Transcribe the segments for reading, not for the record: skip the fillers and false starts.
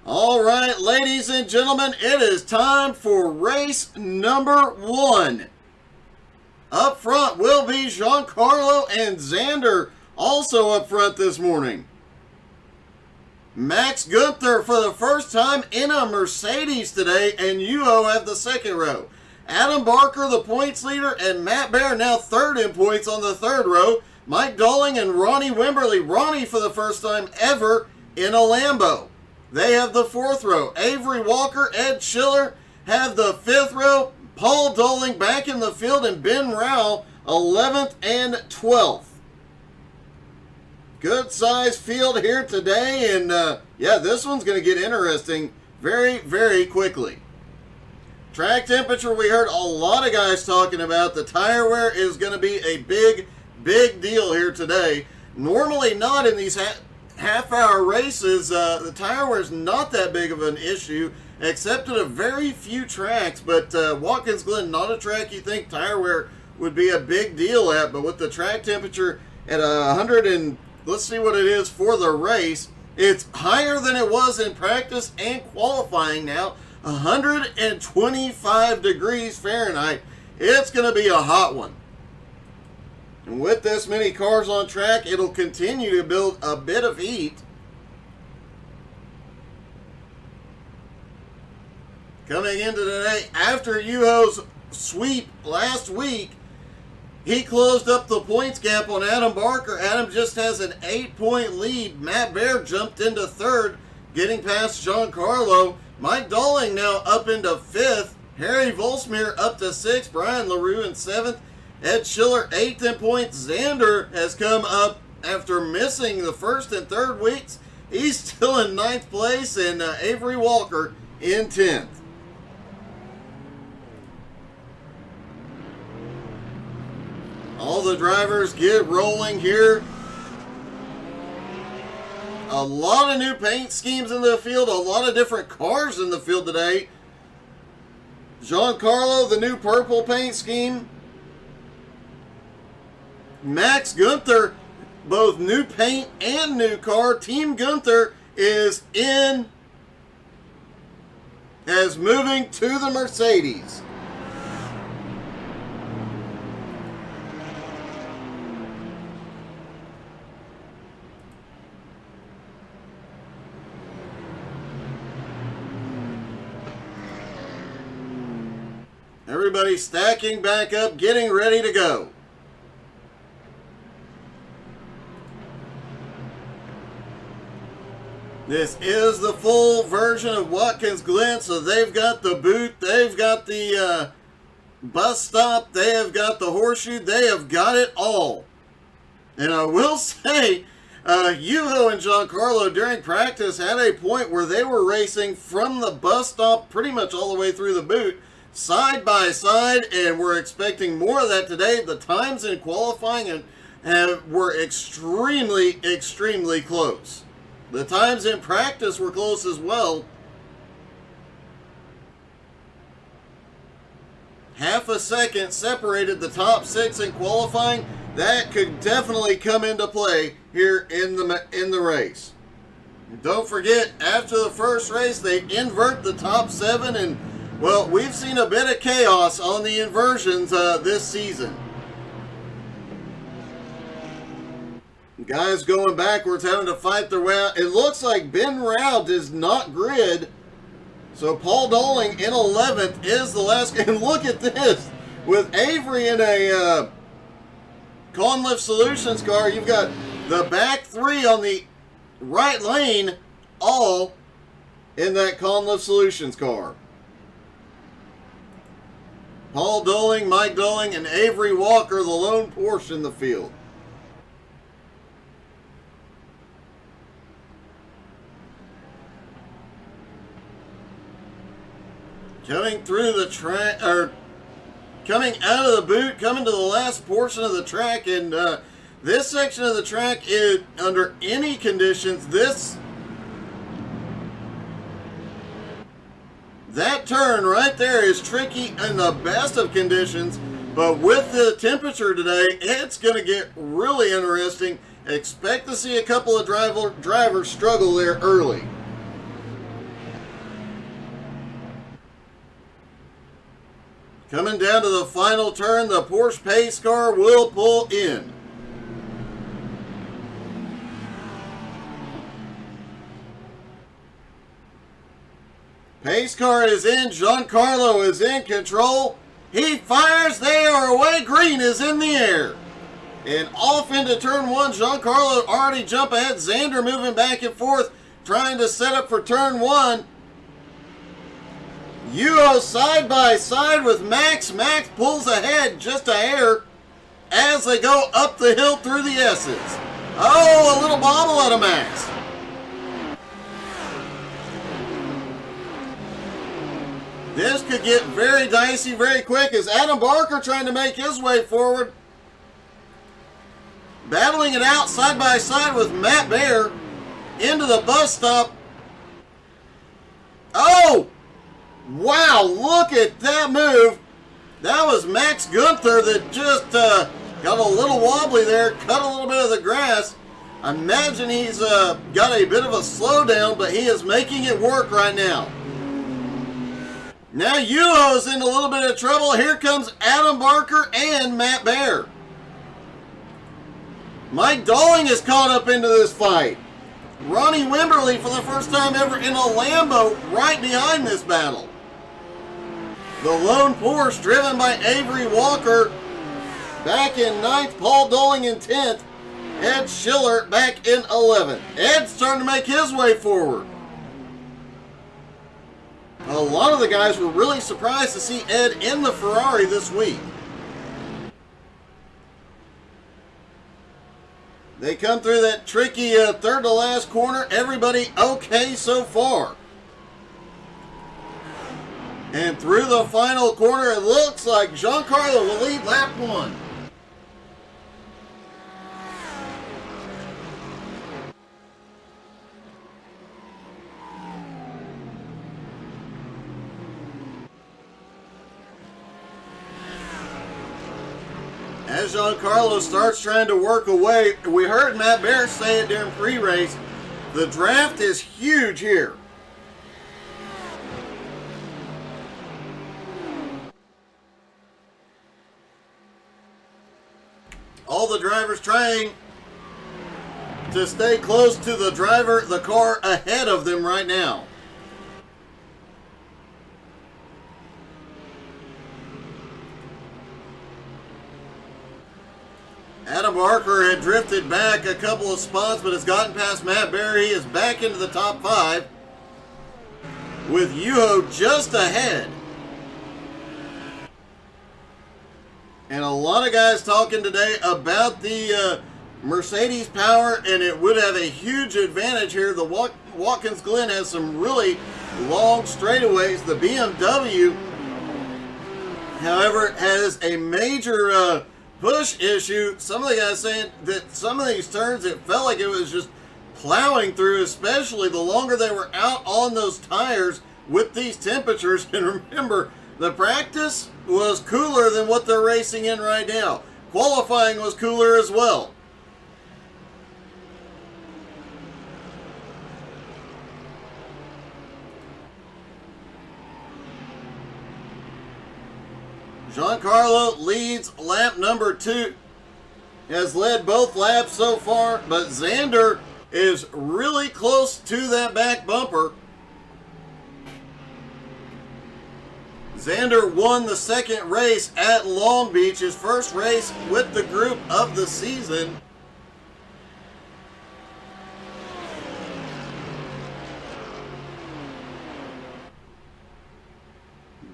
All right, ladies and gentlemen, it is time for race number 1. Up front will be Giancarlo and Xander, also up front this morning. Max Gunther for the first time in a Mercedes today, and Yuho have the second row. Adam Barker, the points leader, and Matt Baer now third in points on the third row. Mike Dolling and Ronnie Wimberly. Ronnie for the first time ever in a Lambo. They have the fourth row. Avery Walker, Ed Schiller have the fifth row. Paul Dolling back in the field, and Ben Rao 11th and 12th. Good size field here today, and yeah, this one's going to get interesting very, very quickly. Track temperature, we heard a lot of guys talking about. The tire wear is going to be a big, big deal here today. Normally not in these half-hour races. The tire wear is not that big of an issue, except at a very few tracks. But Watkins Glen, not a track you think tire wear would be a big deal at. But with the track temperature at 100 and let's see what it is for the race. It's higher than it was in practice and qualifying now. 125 degrees Fahrenheit. It's going to be a hot one. And with this many cars on track, it'll continue to build a bit of heat. Coming into today, after Yuho's sweep last week, he closed up the points gap on Adam Barker. Adam just has an 8-point lead. Matt Baer jumped into third, getting past Giancarlo. Mike Dolling now up into fifth. Harry Volsmere up to sixth. Brian LaRue in seventh. Ed Schiller 8th in points. Xander has come up after missing the first and third weeks. He's still in 9th place, and Avery Walker in 10th. All the drivers get rolling here. A lot of new paint schemes in the field, a lot of different cars in the field today. Giancarlo, the new purple paint scheme. Max Gunther, both new paint and new car. Team Gunther is moving to the Mercedes. Everybody stacking back up, getting ready to go. This is the full version of Watkins Glen, so they've got the boot, they've got the bus stop, they have got the horseshoe, they have got it all. And I will say, Yuho and Giancarlo during practice had a point where they were racing from the bus stop pretty much all the way through the boot, side by side, and we're expecting more of that today. The times in qualifying were extremely, extremely close. The times in practice were close as well. Half a second separated the top 6 in qualifying. That could definitely come into play here in the race. Don't forget, after the first race, they invert the top 7, and well, we've seen a bit of chaos on the inversions this season. Guys going backwards, having to fight their way out. It looks like Ben Rao does not grid. So Paul Dolling in 11th is the last. And look at this. With Avery in a Conlift Solutions car, you've got the back 3 on the right lane, all in that Conlift Solutions car. Paul Dolling, Mike Dolling, and Avery Walker, the lone Porsche in the field. Coming through the track, or coming out of the boot, coming to the last portion of the track, and this section of the track is, under any conditions, that turn right there is tricky in the best of conditions, but with the temperature today, it's going to get really interesting. Expect to see a couple of drivers struggle there early. Coming down to the final turn, the Porsche pace car will pull in. Pace car is in. Giancarlo is in control. He fires. They are away. Green is in the air. And off into turn one. Giancarlo already jump ahead. Xander moving back and forth, trying to set up for turn one. Yuho side by side with Max. Max pulls ahead just a hair as they go up the hill through the S's. Oh, a little bobble out of Max. This could get very dicey very quick as Adam Barker trying to make his way forward. Battling it out side by side with Matt Baer into the bus stop. Oh! Wow, look at that move. That was Max Gunther that just got a little wobbly there, cut a little bit of the grass. I imagine he's got a bit of a slowdown, but he is making it work right now. Now Yuho's in a little bit of trouble. Here comes Adam Barker and Matt Baer. Mike Dalling is caught up into this fight. Ronnie Wimberly for the first time ever in a Lambo right behind this battle. The lone Porsche driven by Avery Walker back in 9th, Paul Dalling in 10th, Ed Schiller back in 11th. Ed's starting to make his way forward. A lot of the guys were really surprised to see Ed in the Ferrari this week. They come through that tricky third to last corner. Everybody okay so far. And through the final corner, it looks like Giancarlo will lead lap one. As Giancarlo starts trying to work away, we heard Matt Baer say it during pre-race, the draft is huge here. All the drivers trying to stay close to the car ahead of them right now. Adam Barker had drifted back a couple of spots, but has gotten past Matt Baer. He is back into the top 5 with Yuho just ahead. And a lot of guys talking today about the Mercedes power, and it would have a huge advantage here. The Watkins Glen has some really long straightaways. The BMW, however, has a major push issue. Some of the guys saying that some of these turns, it felt like it was just plowing through, especially the longer they were out on those tires with these temperatures. And remember, the practice was cooler than what they're racing in right now. Qualifying was cooler as well. Giancarlo leads lap number 2, has led both laps so far, but Xander is really close to that back bumper. Xander won the second race at Long Beach, his first race with the group of the season.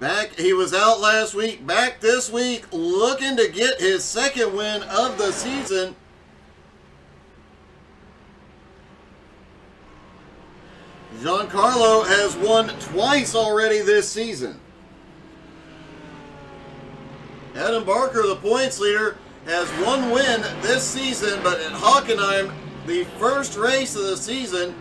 Back, he was out last week, back this week, looking to get his second win of the season. Giancarlo has won twice already this season. Adam Barker, the points leader, has one win this season, but at Hockenheim, the first race of the season.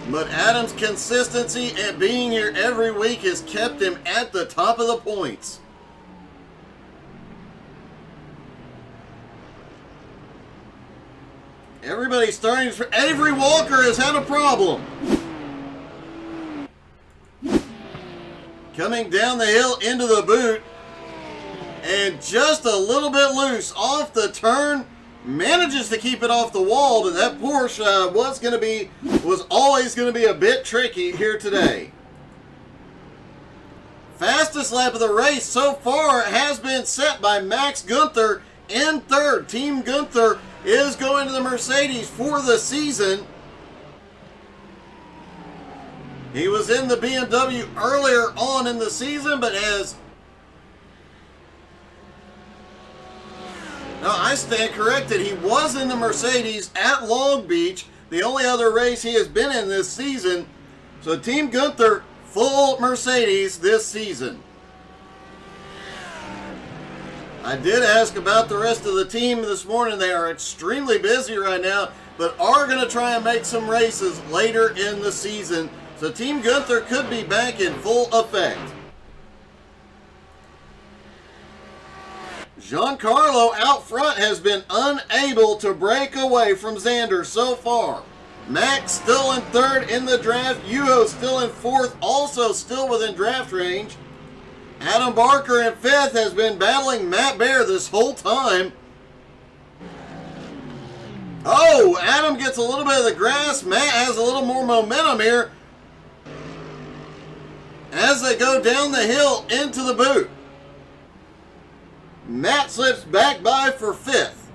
But Adam's consistency and being here every week has kept him at the top of the points. Everybody's starting to... Avery Walker has had a problem. Coming down the hill into the boot. And just a little bit loose off the turn. Manages to keep it off the wall, but that Porsche was always going to be a bit tricky here today. Fastest lap of the race so far has been set by Max Gunther in third. Team Gunther is going to the Mercedes for the season. He was in the BMW earlier on in the season, but has... No, I stand corrected. He was in the Mercedes at Long Beach, the only other race he has been in this season. So Team Gunther, full Mercedes this season. I did ask about the rest of the team this morning. They are extremely busy right now, but are going to try and make some races later in the season. So Team Gunther could be back in full effect. Giancarlo out front has been unable to break away from Xander so far. Max still in third in the draft. Yuho still in fourth, also still within draft range. Adam Barker in fifth has been battling Matt Bear this whole time. Oh, Adam gets a little bit of the grass. Matt has a little more momentum here as they go down the hill into the boot. Matt slips back by for fifth.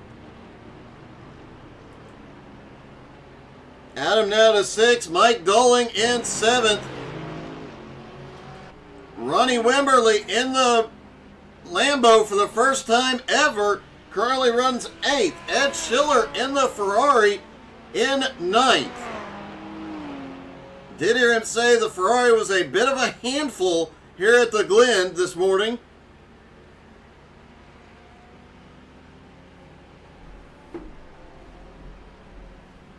Adam now to sixth. Mike Doling in seventh. Ronnie Wimberly in the Lambo for the first time ever. Currently runs eighth. Ed Schiller in the Ferrari in ninth. Did hear him say the Ferrari was a bit of a handful here at the Glen this morning.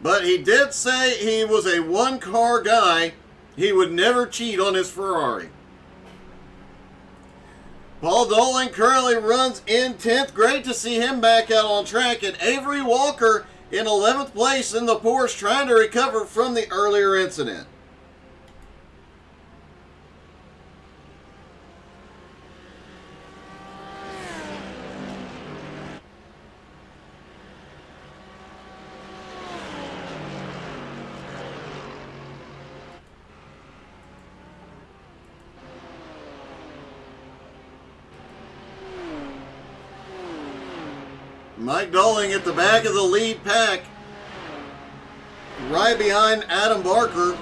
But he did say he was a one-car guy. He would never cheat on his Ferrari. Paul Doling currently runs in 10th. Great to see him back out on track. And Avery Walker in 11th place in the Porsche, trying to recover from the earlier incident. Mike Doling at the back of the lead pack, right behind Adam Barker.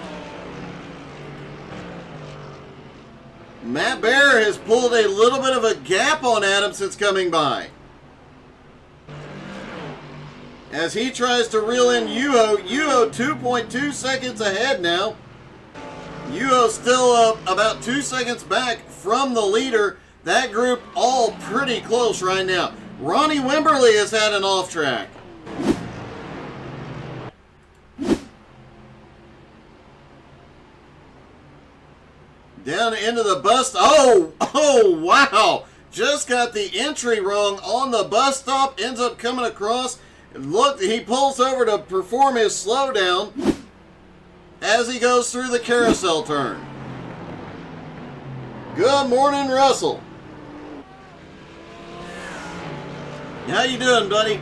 Matt Bear has pulled a little bit of a gap on Adam since coming by, as he tries to reel in Yuho. Yuho 2.2 seconds ahead now. Yuho still about 2 seconds back from the leader. That group all pretty close right now. Ronnie Wimberly has had an off track. Down into the bus. Oh, wow. Just got the entry wrong on the bus stop. Ends up coming across. Look, he pulls over to perform his slowdown as he goes through the carousel turn. Good morning, Russell. How you doing, buddy?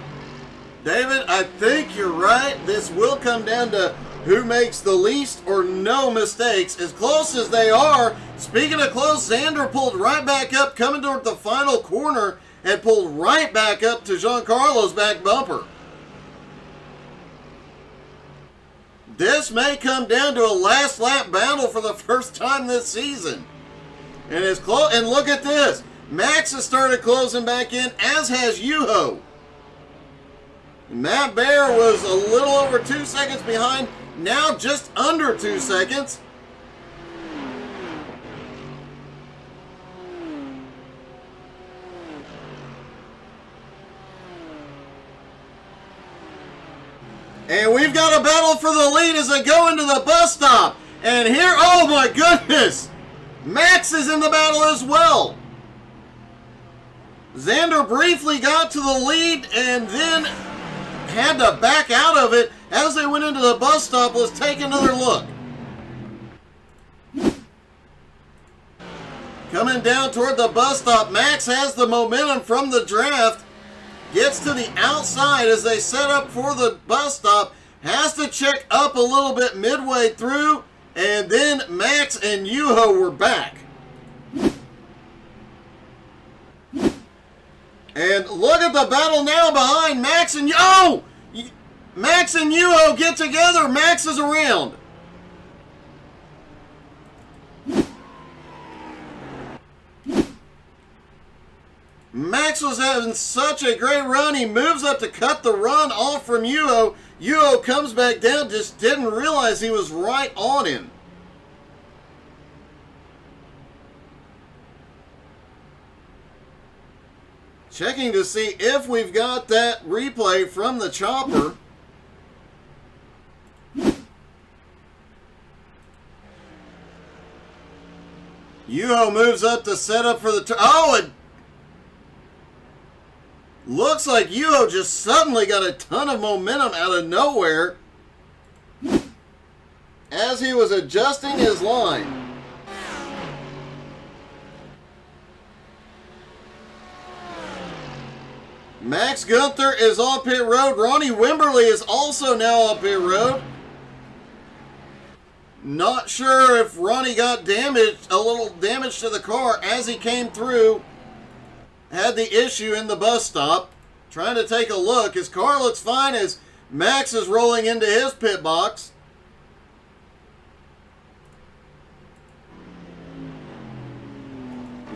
David, I think you're right. This will come down to who makes the least or no mistakes. As close as they are, speaking of close, Xander pulled right back up, coming toward the final corner, and pulled right back up to Giancarlo's back bumper. This may come down to a last lap battle for the first time this season. And it's close. And look at this. Max has started closing back in, as has Yuho. Matt Bear was a little over 2 seconds behind, now just under 2 seconds. And we've got a battle for the lead as they go into the bus stop. And here, oh my goodness, Max is in the battle as well. Xander briefly got to the lead and then had to back out of it as they went into the bus stop. Let's take another look. Coming down toward the bus stop, Max has the momentum from the draft. Gets to the outside as they set up for the bus stop. Has to check up a little bit midway through. And then Max and Yuho were back. And look at the battle now behind Max and Yuho. Max and Yuho get together. Max is around. Max was having such a great run. He moves up to cut the run off from Yuho. Yuho comes back down, just didn't realize he was right on him. Checking to see if we've got that replay from the chopper. Yuho moves up to set up for the it looks like Yuho just suddenly got a ton of momentum out of nowhere as he was adjusting his line. Max Gunther is on pit road. Ronnie Wimberly is also now on pit road. Not sure if Ronnie got damaged, a little damage to the car as he came through. Had the issue in the bus stop. Trying to take a look. His car looks fine as Max is rolling into his pit box.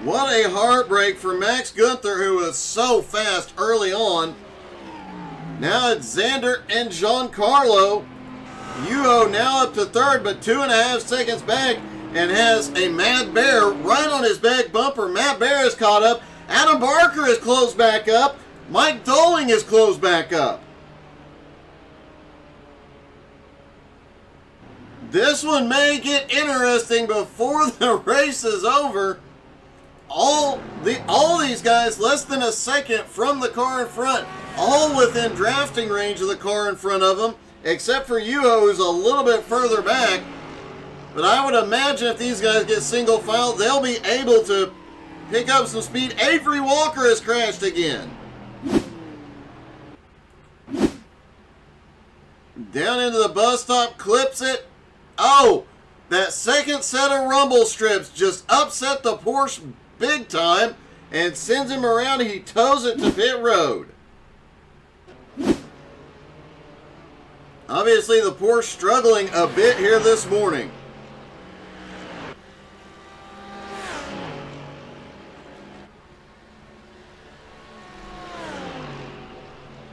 What a heartbreak for Max Gunther, who was so fast early on. Now it's Xander and Giancarlo. Yuho now up to third, but 2.5 seconds back, and has a Mad Bear right on his back bumper. Matt Bear is caught up. Adam Barker is closed back up. Mike Doling is closed back up. This one may get interesting before the race is over. All these guys less than a second from the car in front, all within drafting range of the car in front of them, except for Yuho, who's a little bit further back. But I would imagine if these guys get single file, they'll be able to pick up some speed. Avery Walker has crashed again. Down into the bus stop, clips it. Oh, that second set of rumble strips just upset the Porsche big time and sends him around. He tows it to pit road. Obviously, the Porsche struggling a bit here this morning.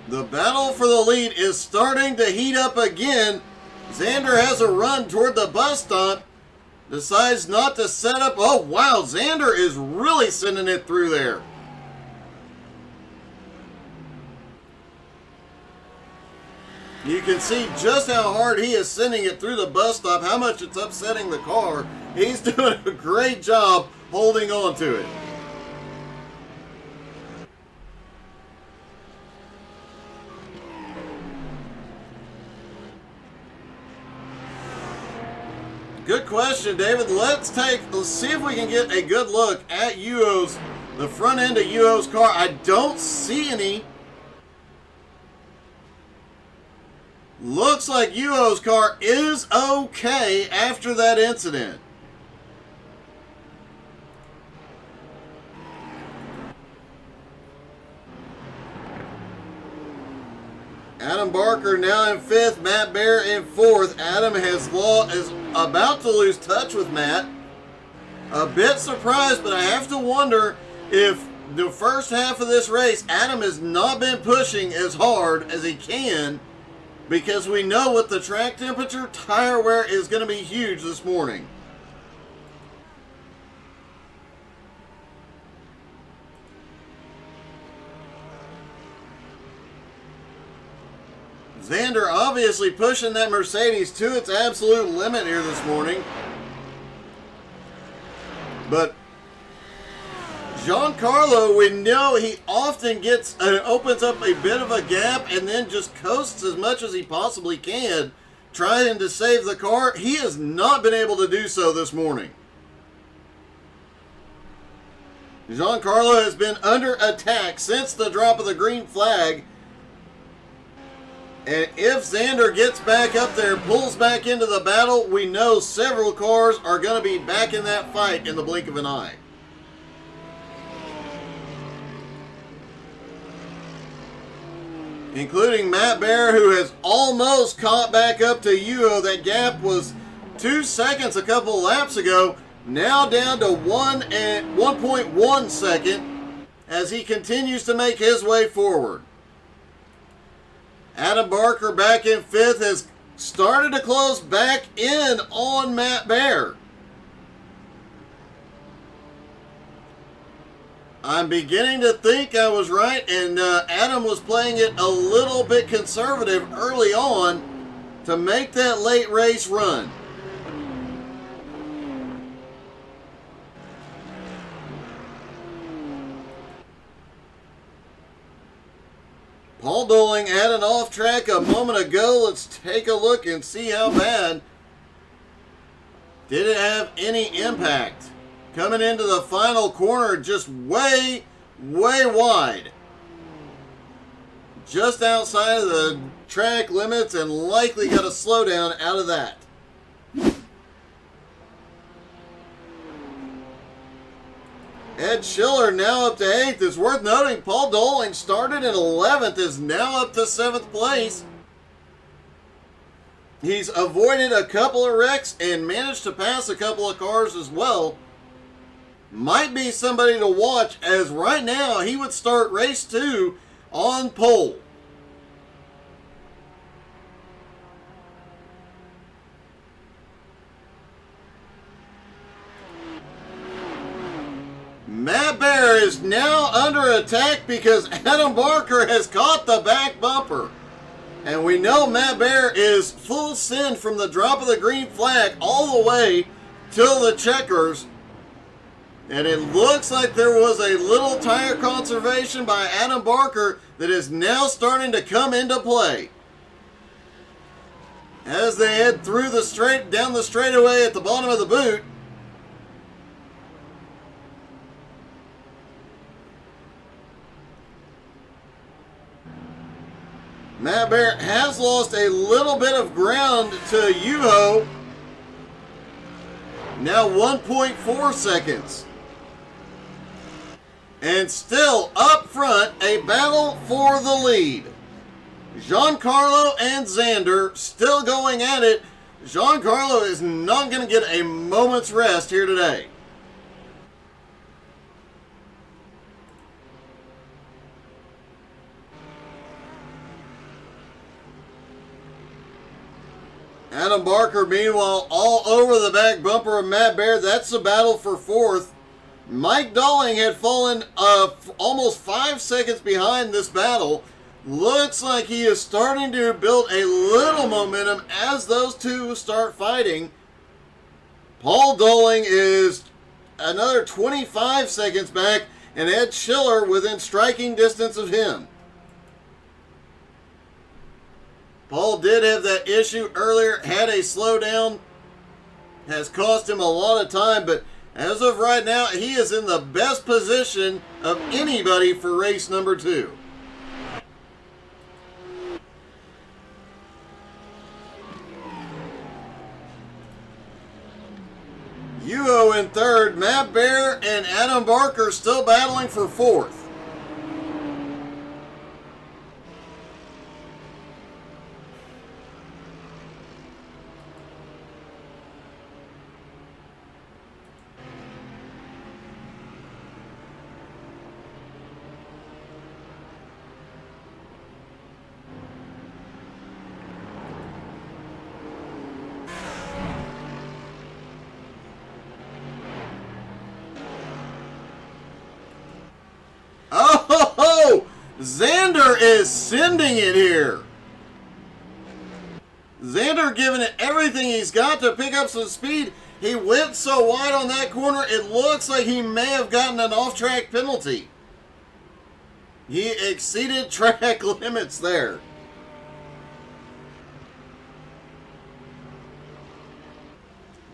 The battle for the lead is starting to heat up again. Xander has a run toward the bus stop. Decides not to set up. Oh, wow. Xander is really sending it through there. You can see just how hard he is sending it through the bus stop, how much it's upsetting the car. He's doing a great job holding on to it. Good question, David. Let's see if we can get a good look at the front end of Yuho's car. I don't see any. Looks like Yuho's car is okay after that incident. Adam Barker now in 5th, Matt Bear in 4th. Adam is about to lose touch with Matt. A bit surprised, but I have to wonder if the first half of this race, Adam has not been pushing as hard as he can, because we know with the track temperature, tire wear is going to be huge this morning. Xander obviously pushing that Mercedes to its absolute limit here this morning. But Giancarlo, we know he often opens up a bit of a gap and then just coasts as much as he possibly can, trying to save the car. He has not been able to do so this morning. Giancarlo has been under attack since the drop of the green flag. And if Xander gets back up there, pulls back into the battle, we know several cars are going to be back in that fight in the blink of an eye. Including Matt Bear, who has almost caught back up to Yuho. That gap was 2 seconds a couple laps ago. Now down to 1.1 second as he continues to make his way forward. Adam Barker back in 5th has started to close back in on Matt Bear. I'm beginning to think I was right, and Adam was playing it a little bit conservative early on to make that late race run. Paul Doling had an off track a moment ago. Let's take a look and see how bad. Did it have any impact? Coming into the final corner, just way wide. Just outside of the track limits, and likely got a slowdown out of that. Ed Schiller now up to 8th. It's worth noting Paul Doling started in 11th, is now up to 7th place. He's avoided a couple of wrecks and managed to pass a couple of cars as well. Might be somebody to watch, as right now he would start race 2 on pole. Matt Bear is now under attack because Adam Barker has caught the back bumper. And we know Matt Bear is full send from the drop of the green flag all the way till the checkers. And it looks like there was a little tire conservation by Adam Barker that is now starting to come into play. As they head through the down the straightaway at the bottom of the boot. Matt Bear has lost a little bit of ground to Yuho. Now 1.4 seconds. And still up front, a battle for the lead. Giancarlo and Xander still going at it. Giancarlo is not going to get a moment's rest here today. Adam Barker, meanwhile, all over the back bumper of Matt Bear. That's the battle for 4th. Mike Dolling had fallen almost 5 seconds behind this battle. Looks like he is starting to build a little momentum as those two start fighting. Paul Doling is another 25 seconds back, and Ed Schiller within striking distance of him. Paul did have that issue earlier, had a slowdown, has cost him a lot of time, but as of right now, he is in the best position of anybody for race number 2. Yuho in 3rd, Matt Bear and Adam Barker still battling for 4th. Xander is sending it here. Xander giving it everything he's got to pick up some speed. He went so wide on that corner, it looks like he may have gotten an off-track penalty. He exceeded track limits there.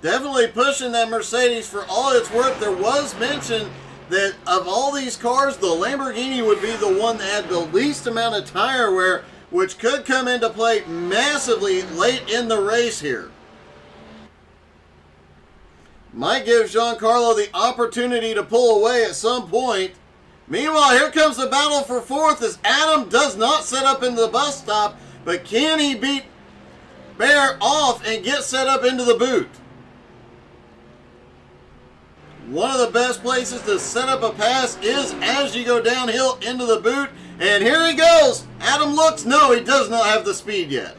Definitely pushing that Mercedes for all it's worth. There was mention that of all these cars, the Lamborghini would be the one that had the least amount of tire wear, which could come into play massively late in the race here. Might give Giancarlo the opportunity to pull away at some point. Meanwhile, here comes the battle for fourth as Adam does not set up into the bus stop, but can he beat Bear off and get set up into the boot? One of the best places to set up a pass is as you go downhill into the boot. And here he goes. Adam looks, no, he does not have the speed yet.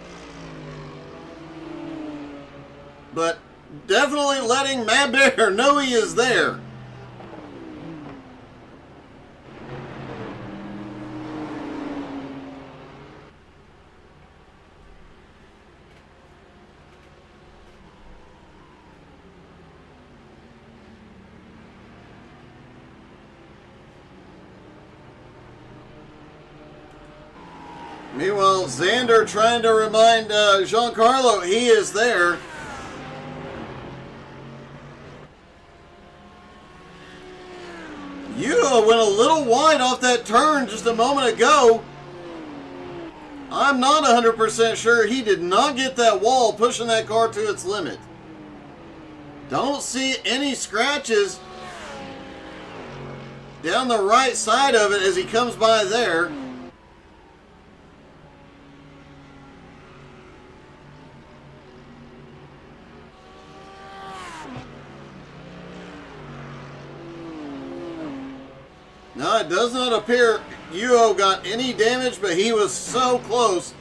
But definitely letting Mad Bear know he is there. Meanwhile, Xander trying to remind Giancarlo he is there. Yuho went a little wide off that turn just a moment ago. I'm not 100% sure he did not get that wall pushing that car to its limit. Don't see any scratches down the right side of it as he comes by there. No, it does not appear Yuho got any damage, but he was so close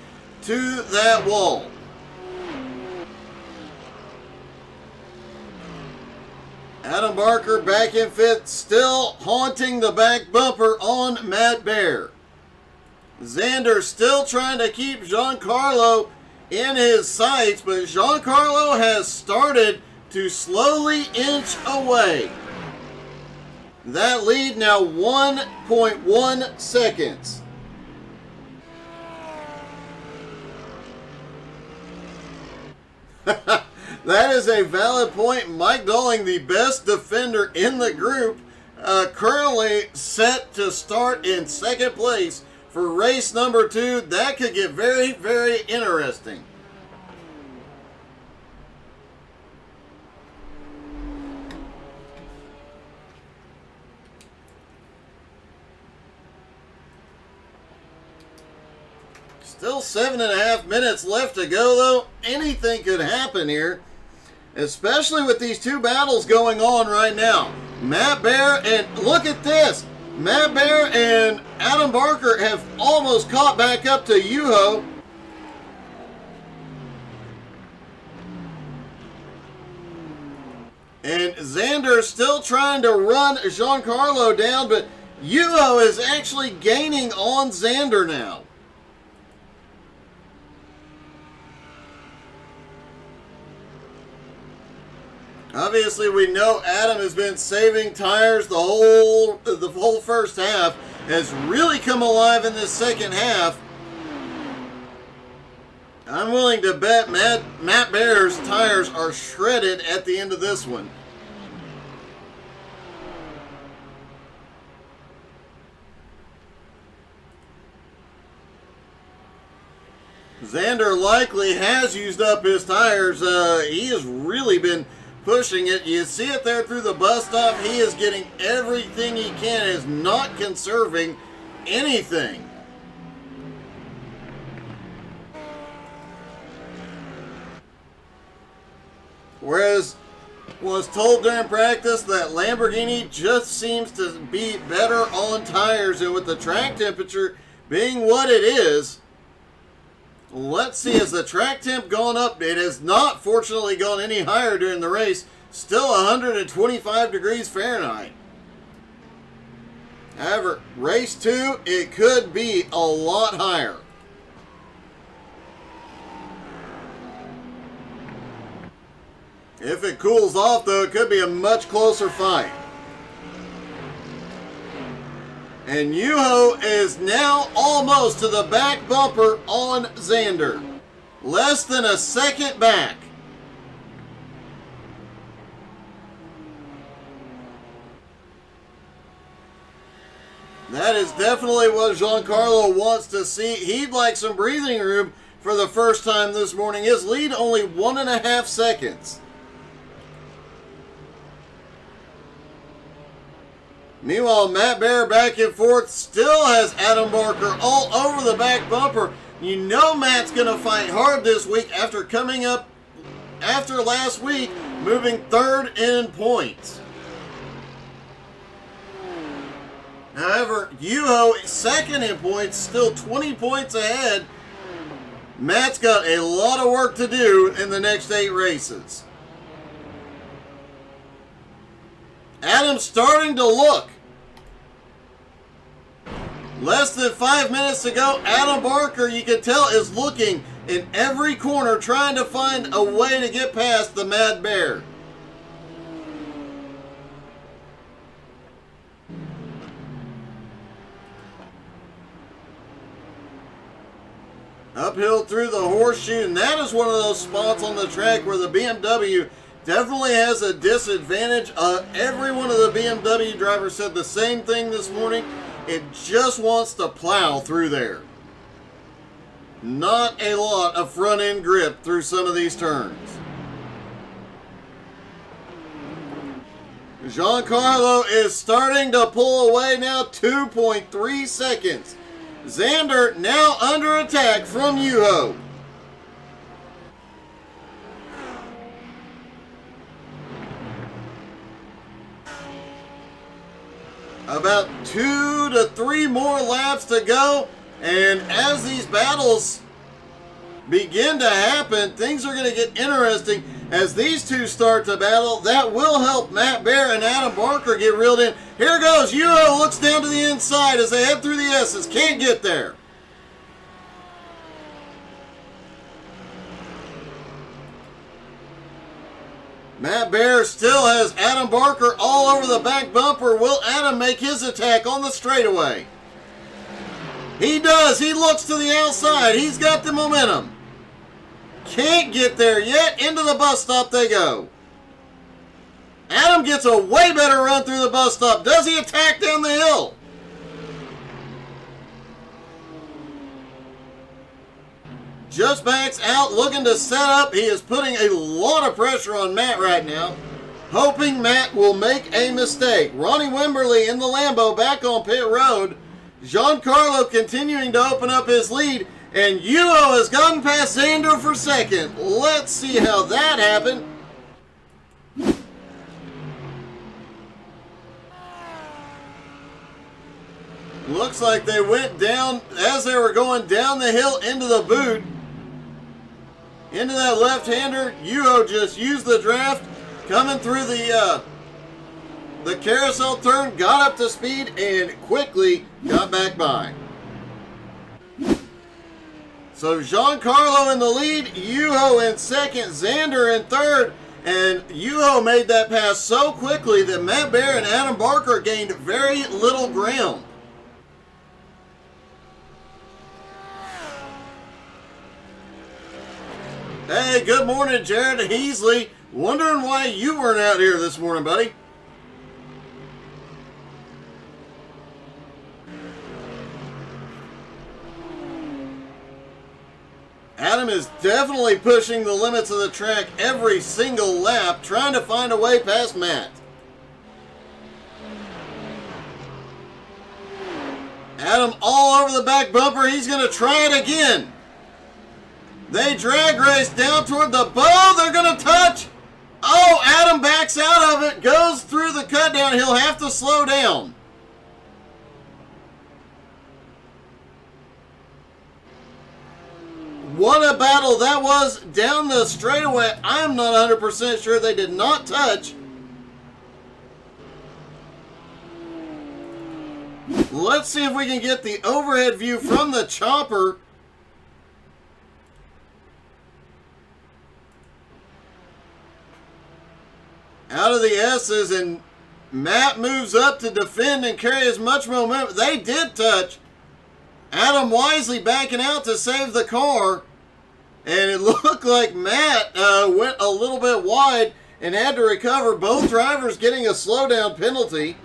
to that wall. Adam Barker back in fifth, still haunting the back bumper on Matt Bear. Xander still trying to keep Giancarlo in his sights, but Giancarlo has started to slowly inch away. That lead now 1.1 seconds. That is a valid point. Mike Dolling, the best defender in the group, currently set to start in second place for race number 2. That could get very, very interesting. Still 7.5 minutes left to go, though. Anything could happen here, especially with these two battles going on right now. Matt Bear and look at this. Matt Bear and Adam Barker have almost caught back up to Yuho. And Xander still trying to run Giancarlo down, but Yuho is actually gaining on Xander now. Obviously, we know Adam has been saving tires the whole first half, has really come alive in this second half. I'm willing to bet Matt Bear's tires are shredded at the end of this one. Xander likely has used up his tires. He has really been pushing it. You see it there through the bus stop. He is getting everything he can, is not conserving anything. Whereas was told during practice that Lamborghini just seems to be better on tires, and with the track temperature being what it is, let's see, has the track temp gone up? It has not, fortunately, gone any higher during the race. Still 125 degrees Fahrenheit. However, race 2, it could be a lot higher. If it cools off, though, it could be a much closer fight. And Yuho is now almost to the back bumper on Xander. Less than a second back. That is definitely what Giancarlo wants to see. He'd like some breathing room for the first time this morning. His lead only 1.5 seconds. Meanwhile, Matt Bear back and forth still has Adam Barker all over the back bumper. You know Matt's going to fight hard this week after coming up after last week, moving third in points. However, Yuho second in points, still 20 points ahead. Matt's got a lot of work to do in the next 8 races. Adam's starting to look. Less than 5 minutes to go. Adam Barker, you can tell, is looking in every corner, trying to find a way to get past the Mad Bear. Uphill through the horseshoe, and that is one of those spots on the track where the BMW definitely has a disadvantage. Every one of the BMW drivers said the same thing this morning. It just wants to plow through there. Not a lot of front end grip through some of these turns. Giancarlo is starting to pull away now, 2.3 seconds. Xander now under attack from Yuho. About 2 to 3 more laps to go, and as these battles begin to happen, things are going to get interesting as these two start to battle. That will help Matt Bear and Adam Barker get reeled in. Here goes Yuho, looks down to the inside as they head through the S's, can't get there. Matt Bear still has Adam Barker all over the back bumper. Will Adam make his attack on the straightaway? He does. He looks to the outside. He's got the momentum. Can't get there yet. Into the bus stop they go. Adam gets a way better run through the bus stop. Does he attack down the hill? Just backs out, looking to set up. He is putting a lot of pressure on Matt right now, hoping Matt will make a mistake. Ronnie Wimberly in the Lambo back on pit road. Giancarlo continuing to open up his lead, and Yuho has gotten past Xander for second. Let's see how that happened. Looks like they went down as they were going down the hill into the boot. Into that left-hander. Yuho just used the draft, coming through the carousel turn, got up to speed, and quickly got back by. So Giancarlo in the lead, Yuho in second, Xander in third, and Yuho made that pass so quickly that Matt Bear and Adam Barker gained very little ground. Hey, good morning, Jared Heasley. Wondering why you weren't out here this morning, buddy. Adam is definitely pushing the limits of the track every single lap, trying to find a way past Matt. Adam all over the back bumper. He's going to try it again. They drag race down toward the bow. They're going to touch. Oh, Adam backs out of it, goes through the cut down. He'll have to slow down. What a battle that was down the straightaway. I'm not 100% sure they did not touch. Let's see if we can get the overhead view from the chopper. Out of the S's, and Matt moves up to defend and carry as much momentum. They did touch. Adam wisely backing out to save the car. And it looked like Matt went a little bit wide and had to recover. Both drivers getting a slowdown penalty.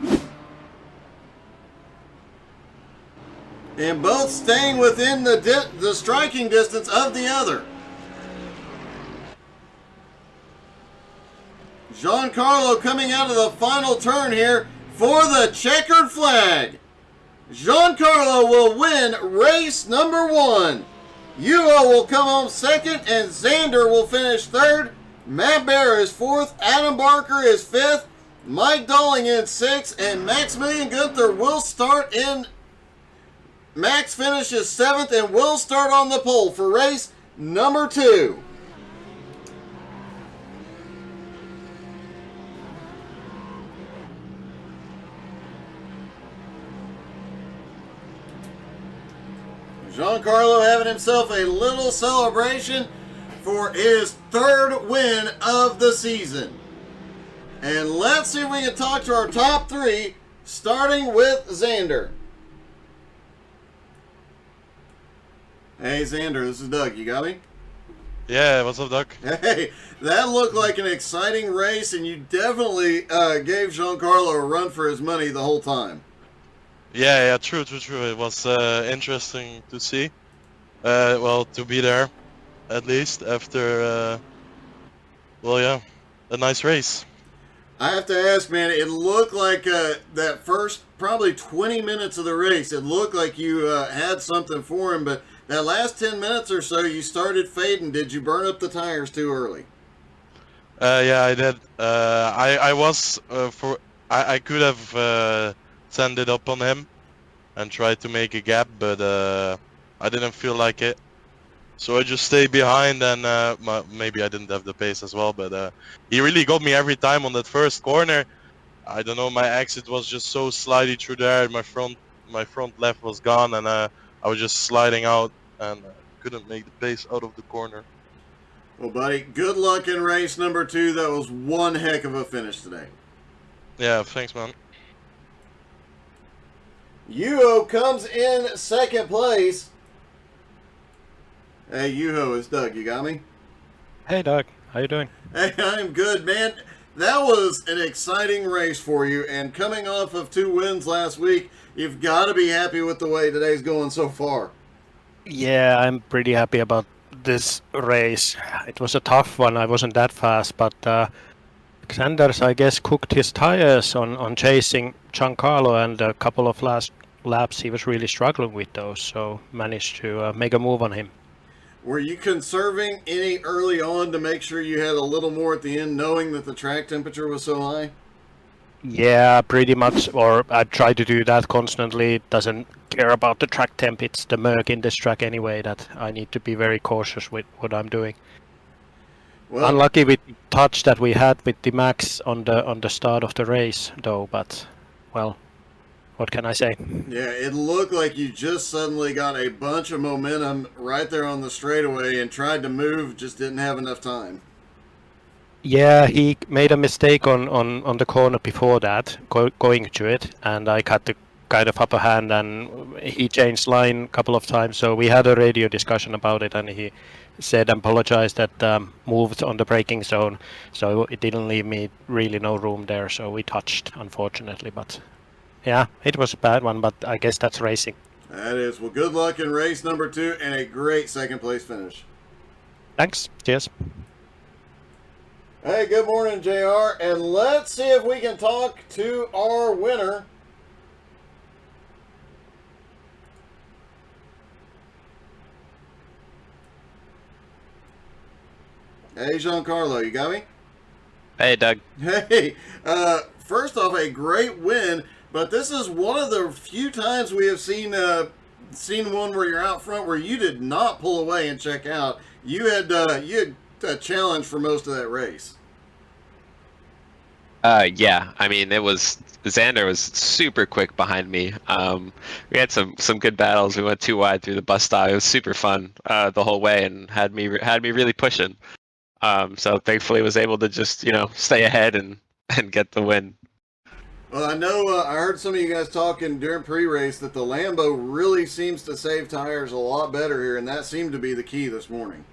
and both staying within the striking distance of the other. Giancarlo coming out of the final turn here for the checkered flag. Giancarlo will win race number 1. Yuho will come home second, and Xander will finish third. Matt Bear is fourth. Adam Barker is fifth. Mike Dolling in sixth, and Maximilian Gunther will start in. Max finishes seventh and will start on the pole for race number 2. Giancarlo having himself a little celebration for his 3rd win of the season. And let's see if we can talk to our top 3, starting with Xander. Hey Xander, this is Doug. You got me? Yeah, what's up, Doug? Hey, that looked like an exciting race, and you definitely gave Giancarlo a run for his money the whole time. Yeah, true. It was interesting to see. Well, to be there, at least, after, a nice race. I have to ask, man, it looked like that first probably 20 minutes of the race, it looked like you had something for him, but that last 10 minutes or so, you started fading. Did you burn up the tires too early? Yeah, I did. I could have send it up on him and tried to make a gap, but I didn't feel like it. So I just stayed behind, and maybe I didn't have the pace as well, but he really got me every time on that first corner. I don't know, my exit was just so slidey through there. My front left was gone, and I was just sliding out and couldn't make the pace out of the corner. Well, buddy, good luck in race number 2. That was one heck of a finish today. Yeah, thanks, man. Yuho comes in 2nd place. Hey, Yuho, it's Doug. You got me? Hey, Doug. How you doing? Hey, I'm good, man. That was an exciting race for you, and coming off of 2 wins last week, you've got to be happy with the way today's going so far. Yeah, I'm pretty happy about this race. It was a tough one. I wasn't that fast, but Xanders, I guess, cooked his tires on chasing Giancarlo, and a couple of last laps he was really struggling with those, so managed to make a move on him. Were you conserving any early on to make sure you had a little more at the end, knowing that the track temperature was so high? Yeah, pretty much, or I try to do that constantly. It doesn't care about the track temp, it's the Merc in this track anyway that I need to be very cautious with what I'm doing. Well, unlucky with the touch that we had with the Max on the start of the race though, but well, what can I say? Yeah, it looked like you just suddenly got a bunch of momentum right there on the straightaway and tried to move, just didn't have enough time. Yeah, he made a mistake on the corner before that, going to it, and I got the kind of upper hand, and he changed line a couple of times, so we had a radio discussion about it, and he said and apologized that moved on the braking zone, so it didn't leave me really no room there, so we touched, unfortunately, but yeah, it was a bad one, but I guess that's racing. That is. Well, good luck in race number 2 and a great 2nd place finish. Thanks. Cheers. Hey, good morning, JR. And let's see if we can talk to our winner. Hey, Giancarlo, you got me? Hey, Doug. Hey, first off, a great win. But this is one of the few times we have seen one where you're out front where you did not pull away and check out. You had a challenge for most of that race. Yeah, I mean, Xander was super quick behind me. We had some good battles. We went too wide through the bus stop. It was super fun the whole way, and had me really pushing. So thankfully was able to just stay ahead and get the win. Well, I know I heard some of you guys talking during pre-race that the Lambo really seems to save tires a lot better here, and that seemed to be the key this morning.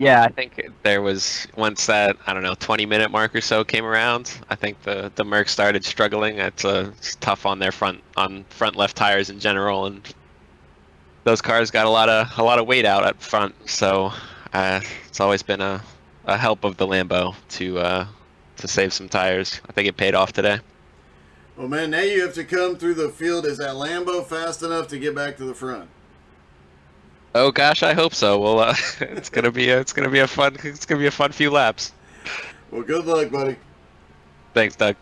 Yeah, I think there was once that, I don't know, 20-minute mark or so came around. I think the Merc started struggling. It's tough on their front left tires in general, and those cars got a lot of weight out up front. So it's always been a help of the Lambo to save some tires. I think it paid off today. Well, man, now you have to come through the field. Is that Lambo fast enough to get back to the front? Oh gosh, I hope so. Well, it's gonna be a fun few laps. Well, good luck, buddy. Thanks, Doug.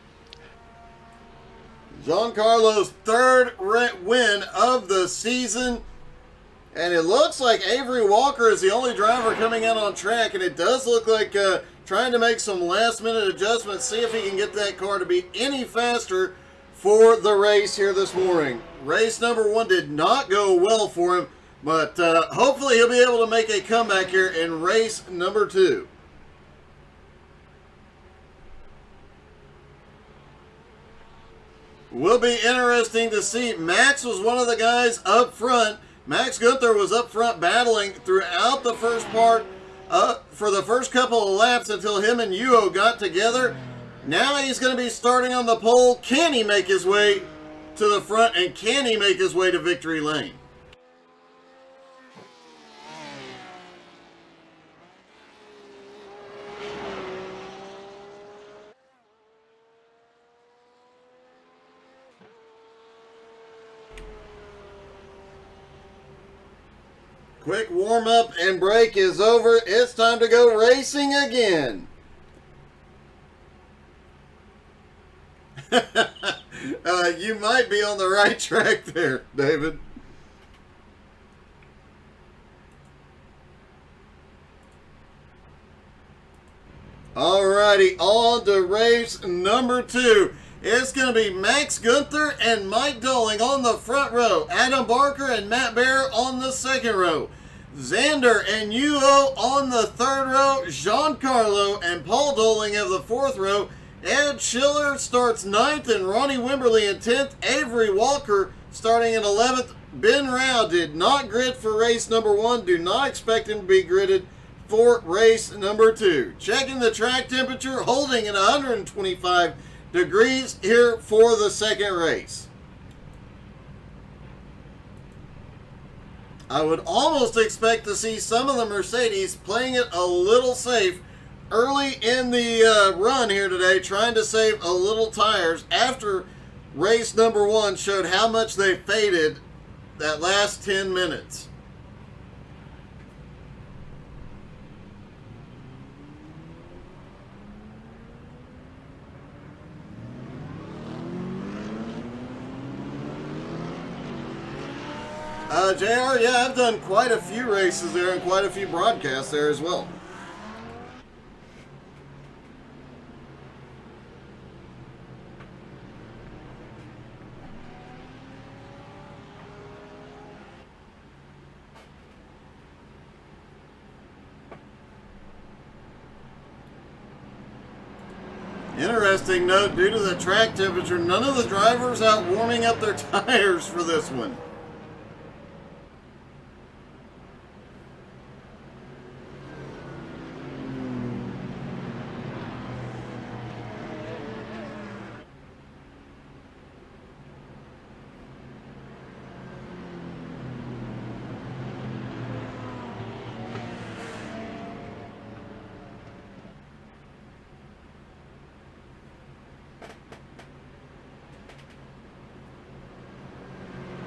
Giancarlo's third win of the season. And it looks like Avery Walker is the only driver coming out on track. And it does look like trying to make some last-minute adjustments, see if he can get that car to be any faster for the race here this morning. Race number 1 did not go well for him, but hopefully he'll be able to make a comeback here in race number 2. Will be interesting to see. Max was one of the guys up front. Max Gunther was up front battling throughout the first part for the first couple of laps until him and Yuo got together. Now he's going to be starting on the pole. Can he make his way to the front, and can he make his way to victory lane? Quick warm-up and break is over. It's time to go racing again. You might be on the right track there, David. Alrighty, on to race number 2. It's going to be Max Gunther and Mike Doling on the front row. Adam Barker and Matt Bear on the second row. Xander and Yuho on the third row. Giancarlo and Paul Doling have the fourth row. Ed Schiller starts 9th and Ronnie Wimberly in 10th. Avery Walker starting in 11th. Ben Rao did not grid for race number 1. Do not expect him to be gridded for race number 2. Checking the track temperature, holding at 125 degrees here for the second race. I would almost expect to see some of the Mercedes playing it a little safe early in the run here today, trying to save a little tires after race number 1 showed how much they faded that last 10 minutes. JR, yeah, I've done quite a few races there and quite a few broadcasts there as well. Interesting note, due to the track temperature, none of the drivers out warming up their tires for this one.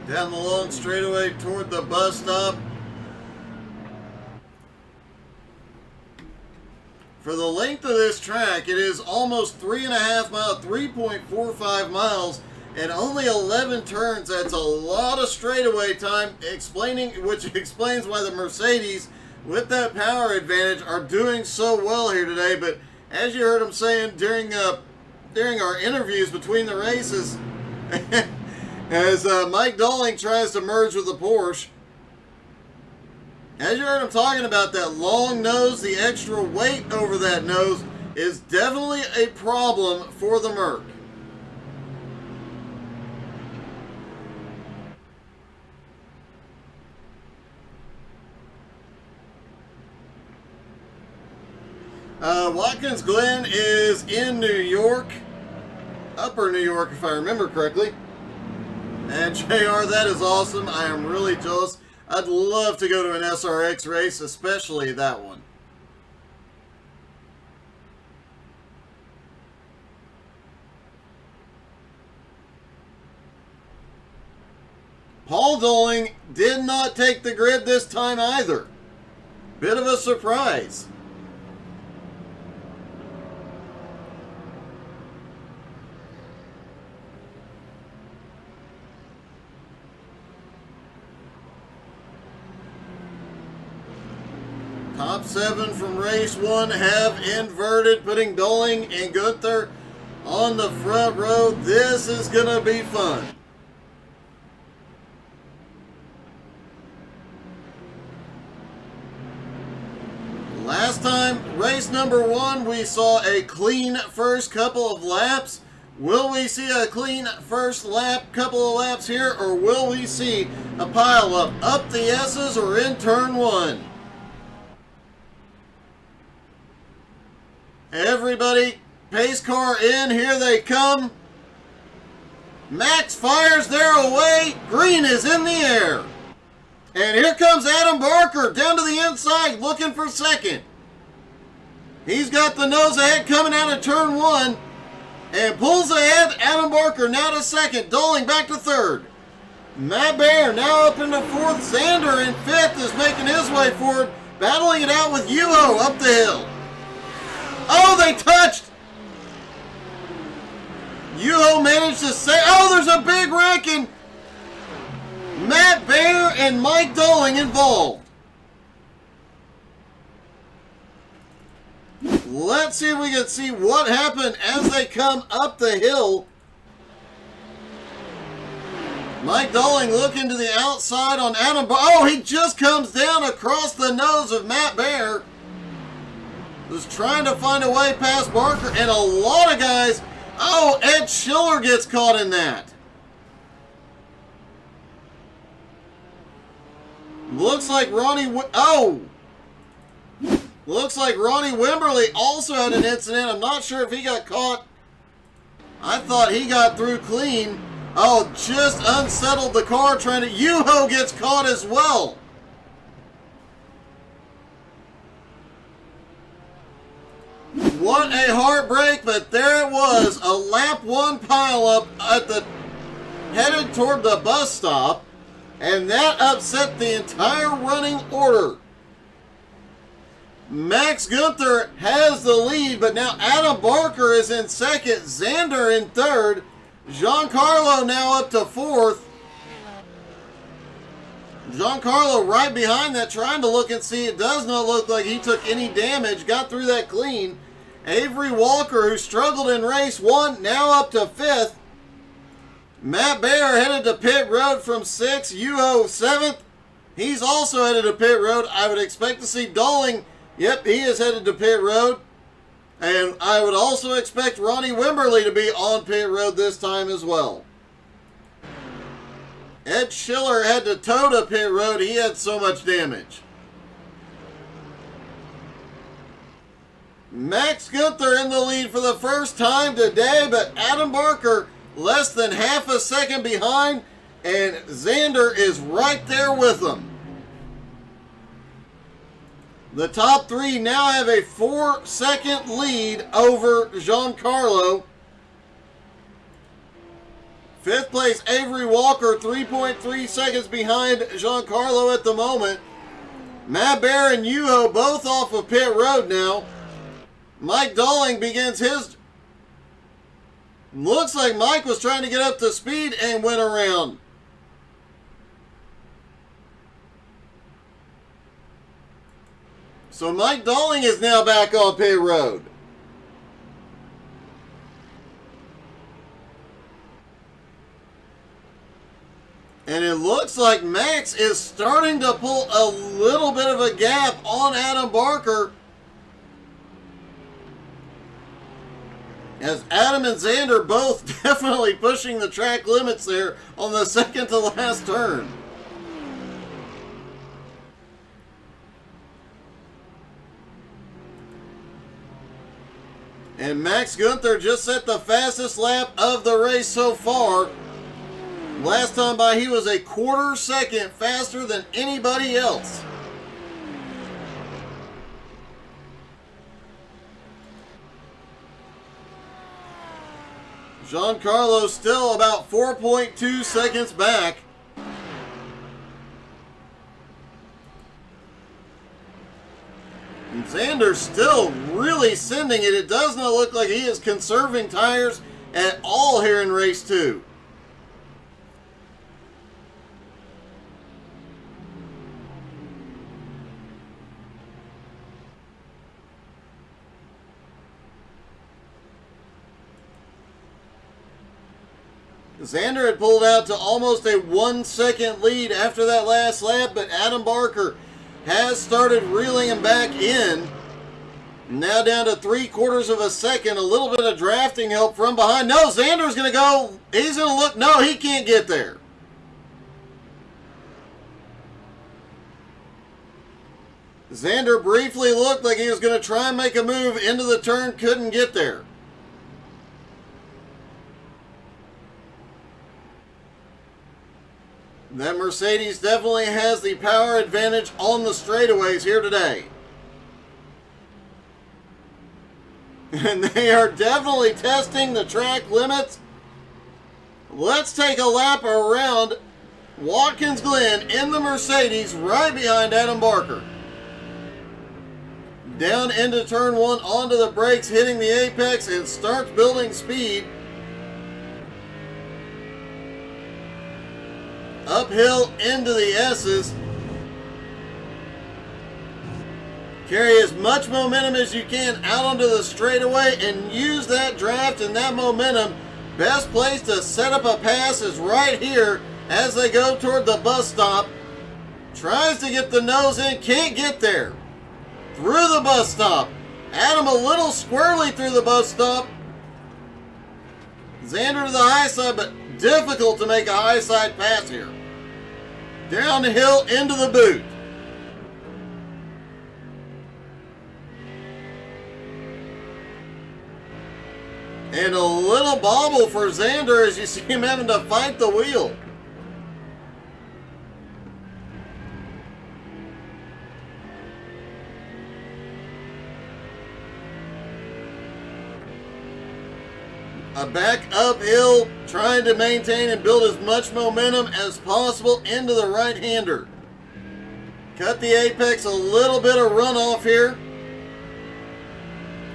Down the long straightaway toward the bus stop. For the length of this track, it is almost 3.5 miles, 3.45 miles, and only 11 turns. That's a lot of straightaway time, which explains why the Mercedes, with that power advantage, are doing so well here today. But as you heard him saying during our interviews between the races, as Mike Doling tries to merge with the Porsche. As you heard him talking about that long nose, the extra weight over that nose is definitely a problem for the Merc. Watkins Glen is in New York. Upper New York, if I remember correctly. And JR, that is awesome. I am really jealous. I'd love to go to an SRX race, especially that one. Paul Doling did not take the grid this time either. Bit of a surprise. Top 7 from race 1 have inverted, putting Doling and Gunther on the front row. This is going to be fun. Last time, race number 1, we saw a clean first couple of laps. Will we see a clean first lap, couple of laps here, or will we see a pile up the S's or in turn 1? Everybody, pace car in, here they come. Max fires their away, green is in the air. And here comes Adam Barker down to the inside looking for second. He's got the nose ahead coming out of turn 1 and pulls ahead. Adam Barker now to second, Doling back to third. Matt Baer now up into fourth. Xander in fifth is making his way forward, battling it out with Yuho up the hill. Oh, they touched! Yuho managed to say, oh, there's a big wrecking. Matt Baer and Mike Doling involved. Let's see if we can see what happened as they come up the hill. Mike Doling looking to the outside on Adam Oh, he just comes down across the nose of Matt Baer. Was trying to find a way past Barker, and a lot of guys. Oh, Ed Schiller gets caught in that. Looks like Ronnie Wimberly also had an incident. I'm not sure if he got caught. I thought he got through clean. Oh, just unsettled the car trying to. Yuho gets caught as well. What a heartbreak, but there it was. A lap 1 pileup headed toward the bus stop. And that upset the entire running order. Max Gunther has the lead, but now Adam Barker is in second, Xander in third, Giancarlo now up to fourth. Giancarlo right behind that, trying to look and see. It does not look like he took any damage, got through that clean. Avery Walker, who struggled in race 1, now up to 5th. Matt Baer headed to pit road from 6th. Yuho 7th. He's also headed to pit road. I would expect to see Doling. Yep, he is headed to pit road. And I would also expect Ronnie Wimberly to be on pit road this time as well. Ed Schiller had to tow to pit road. He had so much damage. Max Gunther in the lead for the first time today, but Adam Barker less than half a second behind, and Xander is right there with him. The top 3 now have a 4-second lead over Giancarlo. 5th place, Avery Walker, 3.3 seconds behind Giancarlo at the moment. Matt Baer and Yuho both off of pit road now. Mike Doling begins his. Looks like Mike was trying to get up to speed and went around. So Mike Doling is now back on pit road. And it looks like Max is starting to pull a little bit of a gap on Adam Barker. As Adam and Xander both definitely pushing the track limits there on the second to last turn. And Max Gunther just set the fastest lap of the race so far. Last time by, he was a quarter second faster than anybody else. Giancarlo still about 4.2 seconds back. And Xander's still really sending it. It does not look like he is conserving tires at all here in race 2. Xander had pulled out to almost a 1 second lead after that last lap, but Adam Barker has started reeling him back in. Now down to 3/4 of a second. A little bit of drafting help from behind. No, Xander's going to go. He's going to look. No, he can't get there. Xander briefly looked like he was going to try and make a move into the turn. Couldn't get there. That Mercedes definitely has the power advantage on the straightaways here today. And they are definitely testing the track limits. Let's take a lap around Watkins Glen in the Mercedes right behind Adam Barker. Down into turn 1, onto the brakes, hitting the apex, and starts building speed. Uphill into the S's. Carry as much momentum as you can out onto the straightaway and use that draft and that momentum. Best place to set up a pass is right here as they go toward the bus stop. Tries to get the nose in, can't get there. Through the bus stop. Adam a little squirrely through the bus stop. Xander to the high side, but difficult to make a high side pass here. Down the hill into the boot. And a little bobble for Xander as you see him having to fight the wheel. A back uphill, trying to maintain and build as much momentum as possible into the right-hander. Cut the apex, a little bit of runoff here.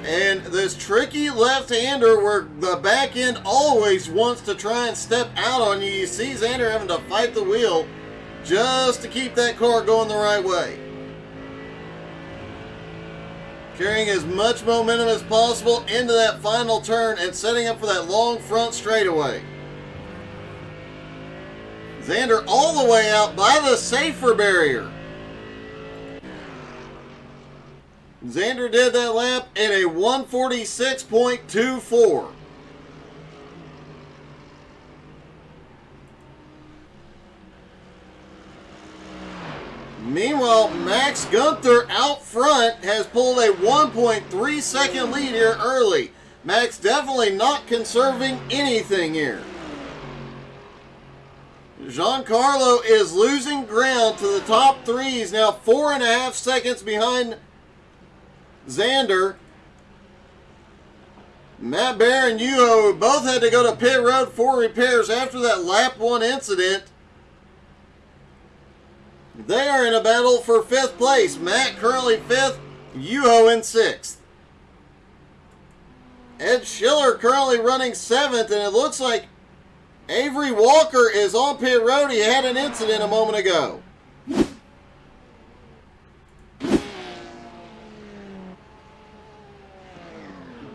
And this tricky left-hander where the back end always wants to try and step out on you. You see Xander having to fight the wheel just to keep that car going the right way. Carrying as much momentum as possible into that final turn and setting up for that long front straightaway. Xander all the way out by the safer barrier. Xander did that lap in a 146.24. Meanwhile, Max Gunther out front has pulled a 1.3 second lead here early. Max definitely not conserving anything here. Giancarlo is losing ground to the top 3. He's now 4.5 seconds behind Xander. Matt Bear and Yuho both had to go to pit road for repairs after that lap 1 incident. They are in a battle for 5th place. Matt currently 5th, Yuho in 6th. Ed Schiller currently running 7th, and it looks like Avery Walker is on pit road. He had an incident a moment ago.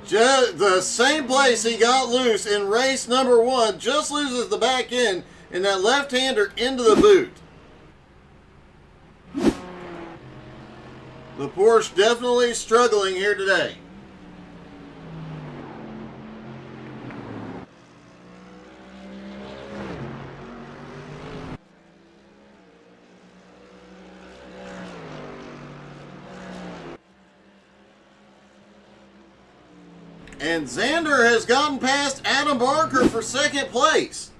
The same place he got loose in race number 1, just loses the back end, and that left-hander into the boot. The Porsche definitely struggling here today. And Xander has gotten past Adam Barker for second place.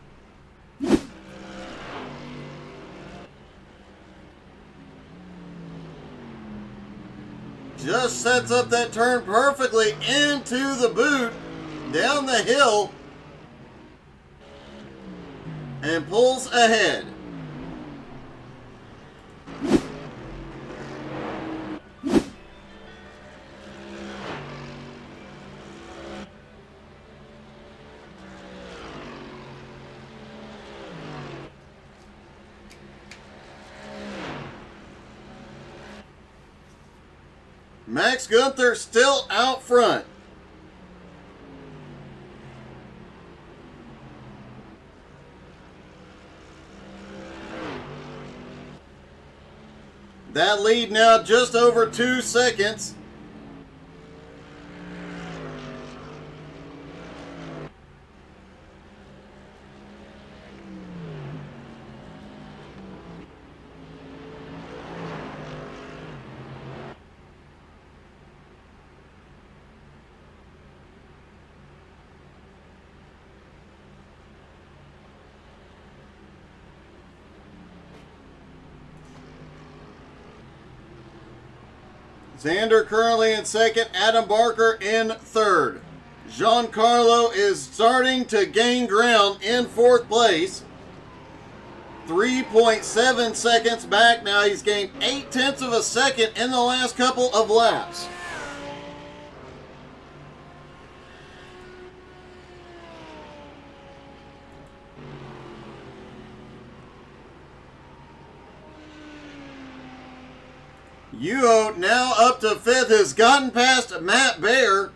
Just sets up that turn perfectly into the boot, down the hill, and pulls ahead. Max Gunther still out front. That lead now just over 2 seconds. Xander currently in second, Adam Barker in third. Giancarlo is starting to gain ground in fourth place. 3.7 seconds back now. He's gained 0.8 of a second in the last couple of laps. Yuho, now up to fifth, has gotten past Matt Baer.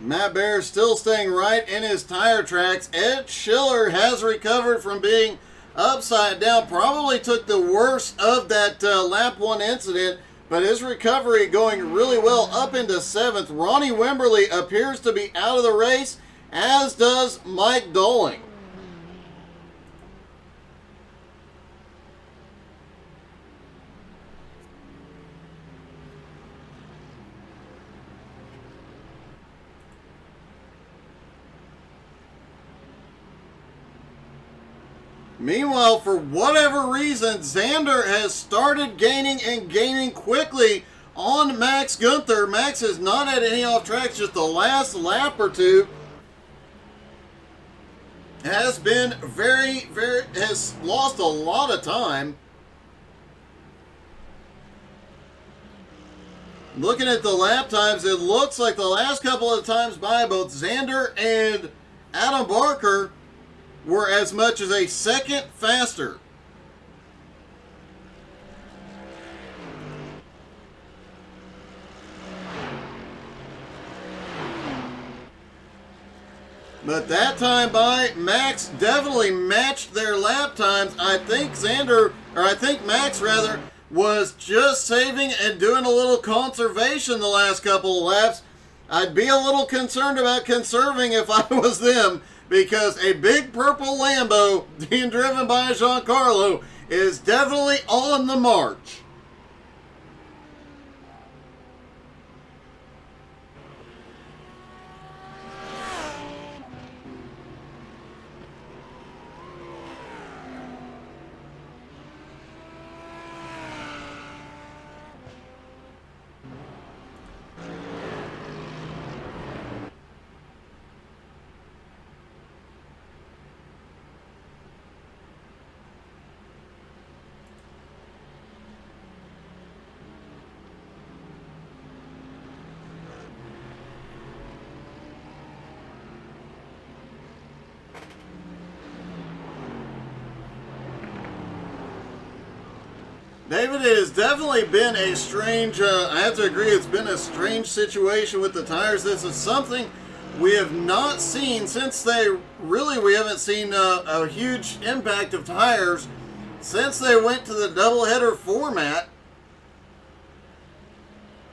Matt Baer still staying right in his tire tracks. Ed Schiller has recovered from being upside down. Probably took the worst of that lap 1 incident, but his recovery going really well up into 7th. Ronnie Wimberly appears to be out of the race, as does Mike Doling. Meanwhile, for whatever reason, Xander has started gaining and gaining quickly on Max Gunther. Max has not had any off tracks, just the last lap or two has been has lost a lot of time. Looking at the lap times, it looks like the last couple of times by both Xander and Adam Barker were as much as a second faster. But that time by, Max definitely matched their lap times. I think Max rather, was just saving and doing a little conservation the last couple of laps. I'd be a little concerned about conserving if I was them, because a big purple Lambo being driven by Giancarlo is definitely on the march. David, it has definitely been a strange, I have to agree, it's been a strange situation with the tires. This is something we have not seen since we haven't seen a huge impact of tires since they went to the doubleheader format,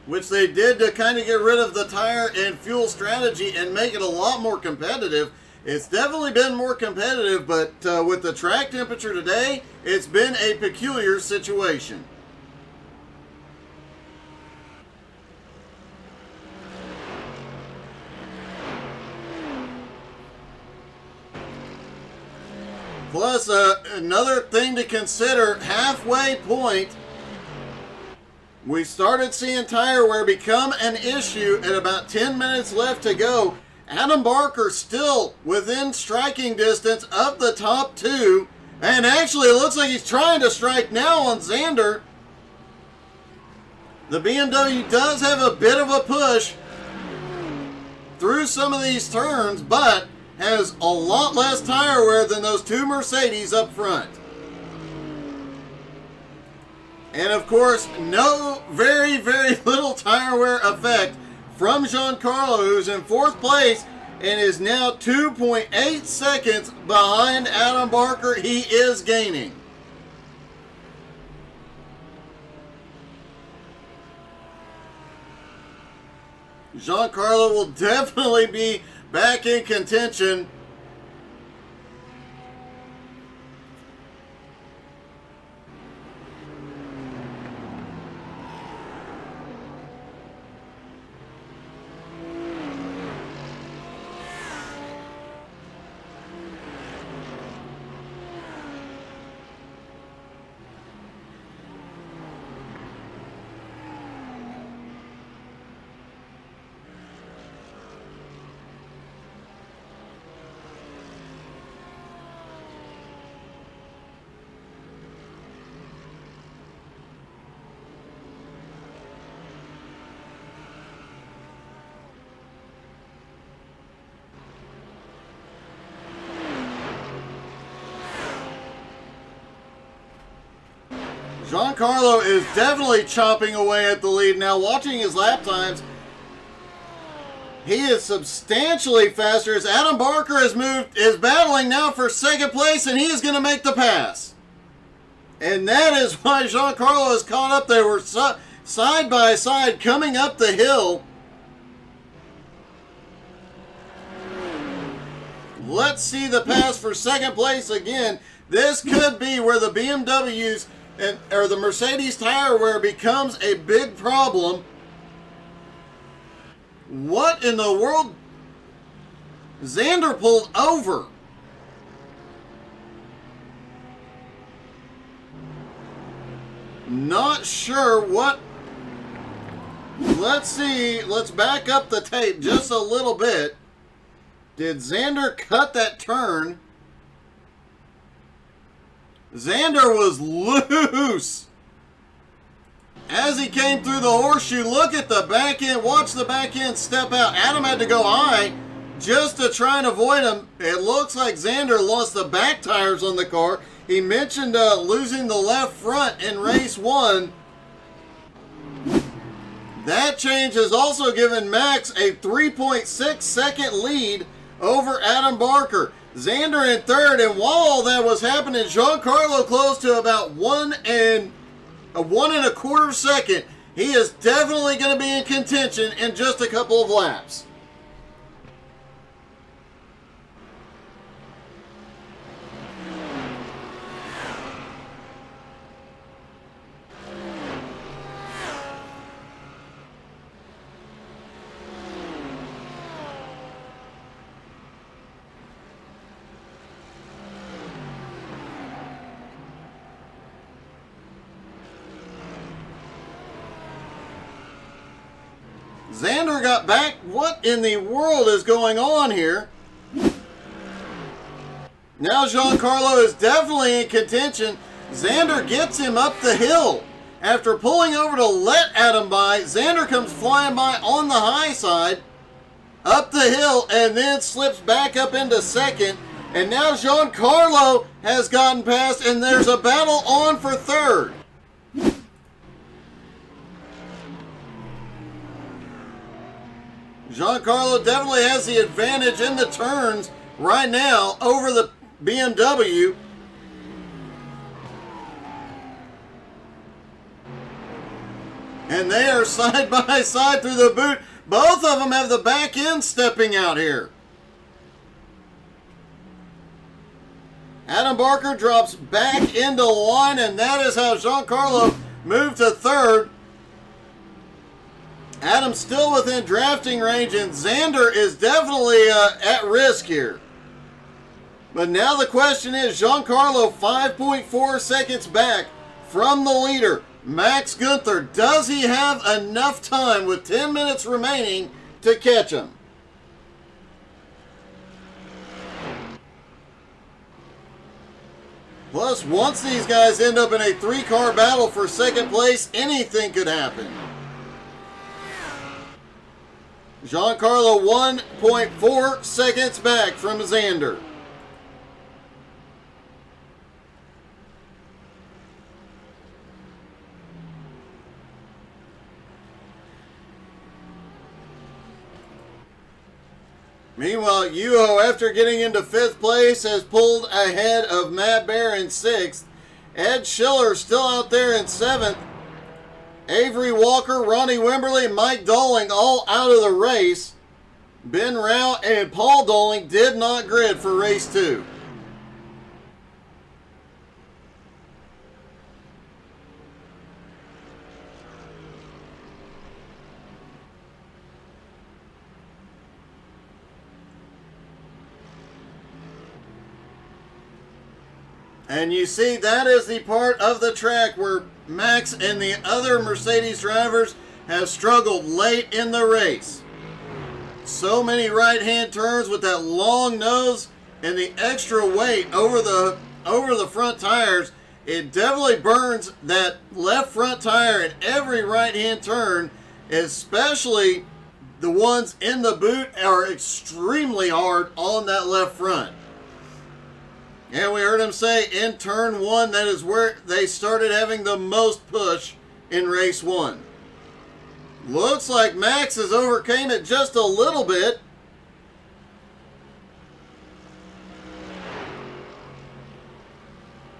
which they did to kind of get rid of the tire and fuel strategy and make it a lot more competitive. It's definitely been more competitive, but with the track temperature today, it's been a peculiar situation. Plus, another thing to consider, halfway point, we started seeing tire wear become an issue at about 10 minutes left to go. Adam Barker still within striking distance of the top two. And actually, it looks like he's trying to strike now on Xander. The BMW does have a bit of a push through some of these turns, but has a lot less tire wear than those two Mercedes up front. And of course, no very, very little tire wear effect from Giancarlo, who's in fourth place and is now 2.8 seconds behind Adam Barker. He is gaining. Giancarlo will definitely be back in contention. Giancarlo is definitely chopping away at the lead now. Watching his lap times, he is substantially faster as Adam Barker is battling now for second place, and he is going to make the pass. And that is why Giancarlo is caught up. They were side by side coming up the hill. Let's see the pass for second place again. This could be where the BMWs or the Mercedes tire wear becomes a big problem. What in the world? Xander pulled over. Not sure what. Let's see. Let's back up the tape just a little bit. Did Xander cut that turn? Xander was loose as he came through the horseshoe. Look at the back end. Watch the back end step out. Adam had to go high just to try and avoid him. It looks like Xander lost the back tires on the car. He mentioned losing the left front in race 1. That change has also given Max a 3.6 second lead over Adam Barker. Xander in third, and while all that was happening, Giancarlo close to about 1.25 second. He is definitely going to be in contention in just a couple of laps. Xander got back. What in the world is going on here? Now Giancarlo is definitely in contention. Xander gets him up the hill. After pulling over to let Adam by, Xander comes flying by on the high side, up the hill, and then slips back up into second. And now Giancarlo has gotten past, and there's a battle on for third. Giancarlo definitely has the advantage in the turns right now over the BMW. And they are side by side through the boot. Both of them have the back end stepping out here. Adam Barker drops back into line, and that is how Giancarlo moved to third. Adam still within drafting range, and Xander is definitely at risk here. But now the question is, Giancarlo 5.4 seconds back from the leader, Max Gunther. Does he have enough time with 10 minutes remaining to catch him? Plus, once these guys end up in a 3-car battle for second place, anything could happen. Giancarlo 1.4 seconds back from Xander. Meanwhile, Yuho, after getting into 5th place, has pulled ahead of Matt Bear in 6th. Ed Schiller still out there in 7th. Avery Walker, Ronnie Wimberly, Mike Dolling all out of the race. Ben Rao and Paul Dolling did not grid for race 2. And you see, that is the part of the track where Max and the other Mercedes drivers have struggled late in the race. So many right-hand turns with that long nose and the extra weight over the front tires. It definitely burns that left front tire in every right-hand turn, especially the ones in the boot are extremely hard on that left front. And we heard him say in turn 1, that is where they started having the most push in race 1. Looks like Max has overcame it just a little bit.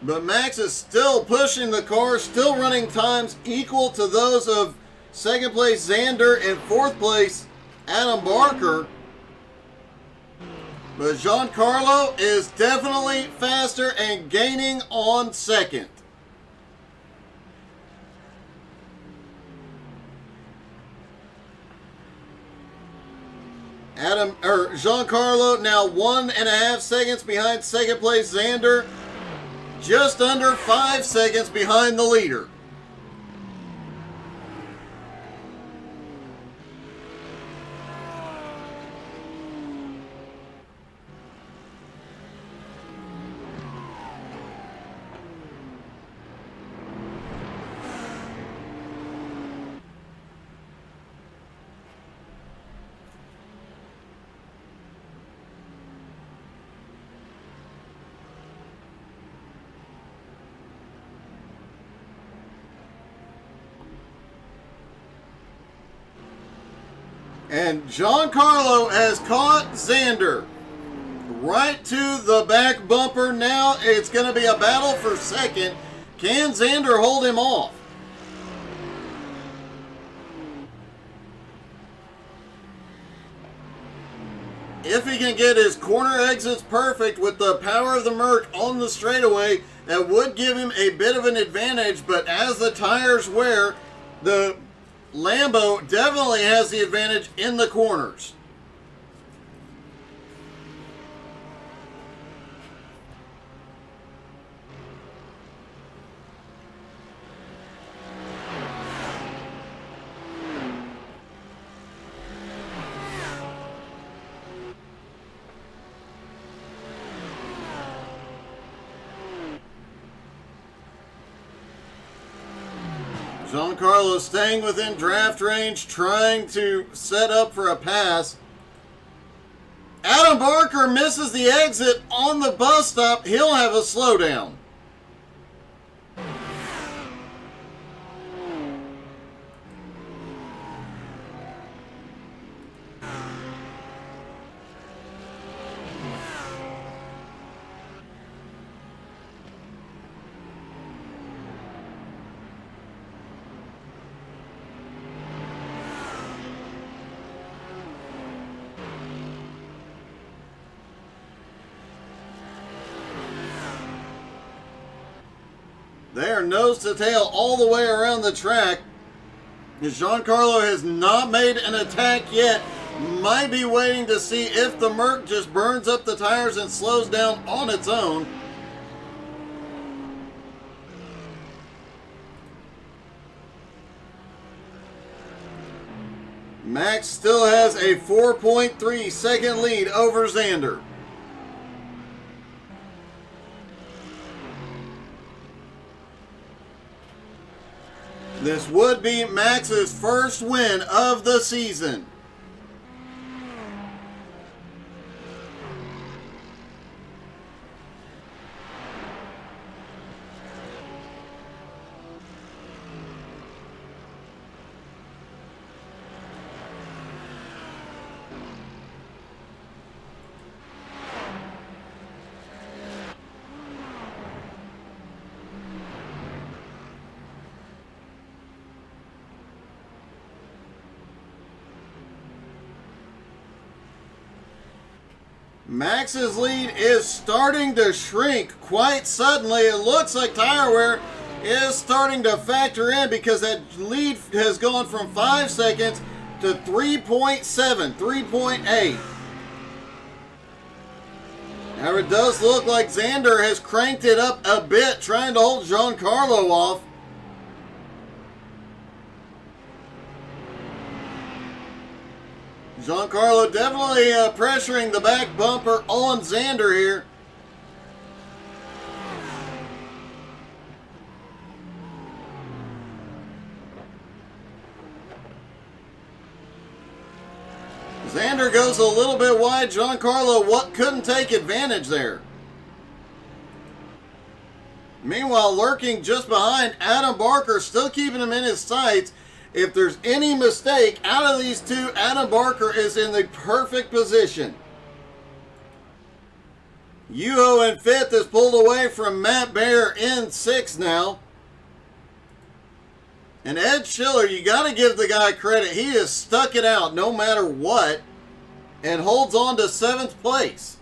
But Max is still pushing the car, still running times equal to those of 2nd place Xander and 4th place Adam Barker. But Giancarlo is definitely faster and gaining on 2nd. Giancarlo now 1.5 seconds behind 2nd place Xander, just under 5 seconds behind the leader. And Giancarlo has caught Xander right to the back bumper. Now it's going to be a battle for 2nd. Can Xander hold him off? If he can get his corner exits perfect with the power of the Merc on the straightaway, that would give him a bit of an advantage. But as the tires wear, the Lambo definitely has the advantage in the corners. Giancarlo staying within draft range, trying to set up for a pass. Adam Barker misses the exit on the bus stop. He'll have a slowdown. They are nose to tail all the way around the track. Giancarlo has not made an attack yet. Might be waiting to see if the Merc just burns up the tires and slows down on its own. Max still has a 4.3 second lead over Xander. This would be Max's first win of the season. Max's lead is starting to shrink quite suddenly. It looks like tire wear is starting to factor in because that lead has gone from 5 seconds to 3.7, 3.8. However, it does look like Xander has cranked it up a bit, trying to hold Giancarlo off. Giancarlo definitely pressuring the back bumper on Xander here. Xander goes a little bit wide. Giancarlo couldn't take advantage there. Meanwhile, lurking just behind, Adam Barker, still keeping him in his sights. If there's any mistake out of these two, Adam Barker is in the perfect position. Yuho in 5th is pulled away from Matt Bear in 6th now. And Ed Schiller, you got to give the guy credit. He has stuck it out no matter what and holds on to 7th place.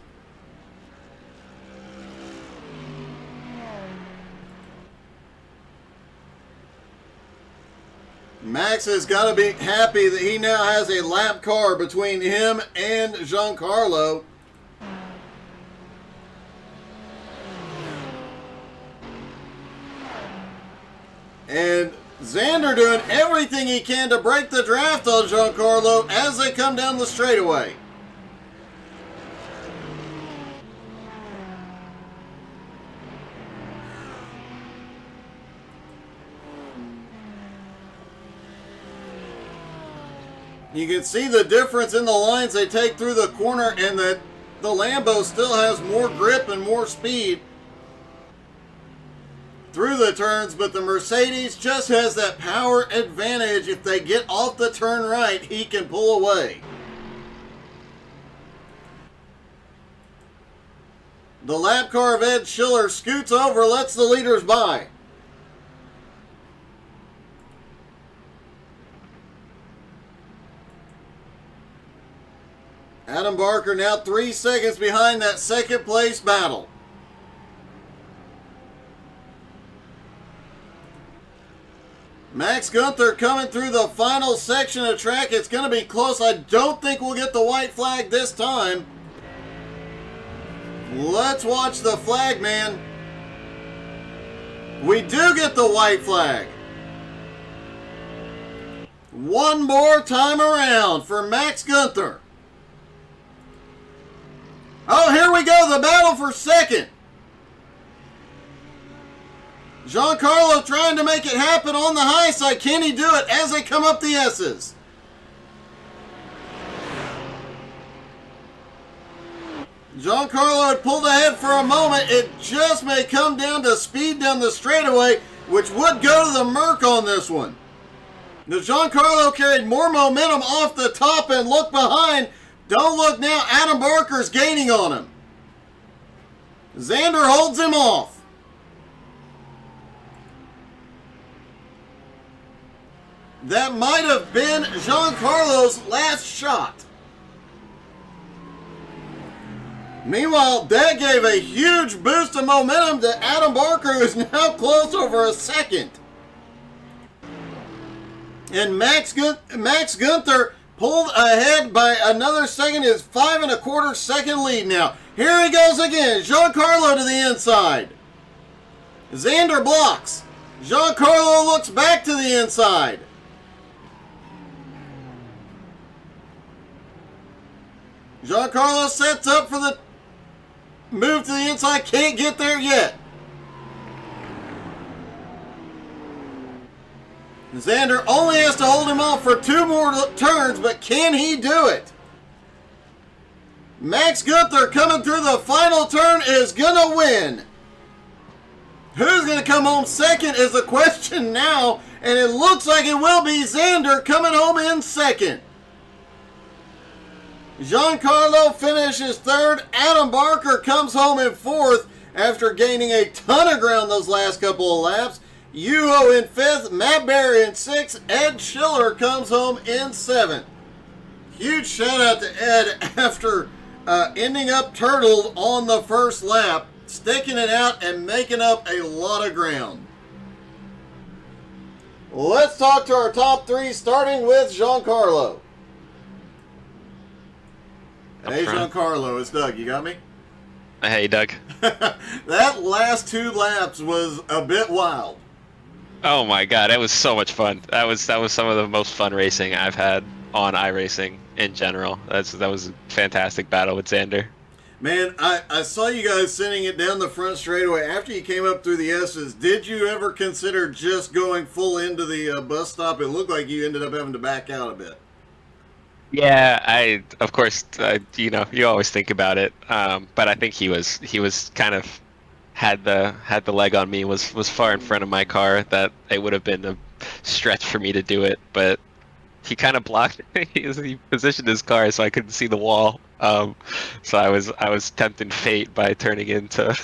Max has got to be happy that he now has a lap car between him and Giancarlo. And Xander doing everything he can to break the draft on Giancarlo as they come down the straightaway. You can see the difference in the lines they take through the corner, and that the Lambo still has more grip and more speed through the turns, but the Mercedes just has that power advantage. If they get off the turn right, he can pull away. The lap car of Ed Schiller scoots over, lets the leaders by. Adam Barker now 3 seconds behind that second place battle. Max Gunther coming through the final section of track. It's going to be close. I don't think we'll get the white flag this time. Let's watch the flag, man. We do get the white flag. One more time around for Max Gunther. Oh, here we go, the battle for second. Giancarlo trying to make it happen on the high side. Can he do it as they come up the S's? Giancarlo had pulled ahead for a moment. It just may come down to speed down the straightaway, which would go to the Merc on this one. Now, Giancarlo carried more momentum off the top, and look behind. Don't look now, Adam Barker's gaining on him. Xander holds him off. That might have been Giancarlo's last shot. Meanwhile, that gave a huge boost of momentum to Adam Barker, who is now close over a second. And Max Gunther pulled ahead by another second, his 5 1/4 second lead now. Here he goes again, Giancarlo to the inside. Xander blocks. Giancarlo looks back to the inside. Giancarlo sets up for the move to the inside, can't get there yet. Xander only has to hold him off for 2 more turns, but can he do it? Max Gunther coming through the final turn is gonna win. Who's gonna come home second is the question now, and it looks like it will be Xander coming home in second. Giancarlo finishes third. Adam Barker comes home in fourth after gaining a ton of ground those last couple of laps. Yuho in fifth, Matt Berry in sixth, Ed Schiller comes home in seventh. Huge shout out to Ed after ending up turtled on the first lap, sticking it out and making up a lot of ground. Let's talk to our top 3, starting with Giancarlo. Hey, Giancarlo, it's Doug. You got me? Hey, Doug. That last 2 laps was a bit wild. Oh my God, it was so much fun. That was some of the most fun racing I've had on iRacing in general. That was a fantastic battle with Xander. Man, I saw you guys sending it down the front straightaway after you came up through the S's. Did you ever consider just going full into the bus stop? It looked like you ended up having to back out a bit. Yeah, of course, you always think about it, but I think he was kind of had the leg on me, was far in front of my car that it would have been a stretch for me to do it, but he kind of blocked. He positioned his car so I couldn't see the wall, so I was tempting fate by turning in to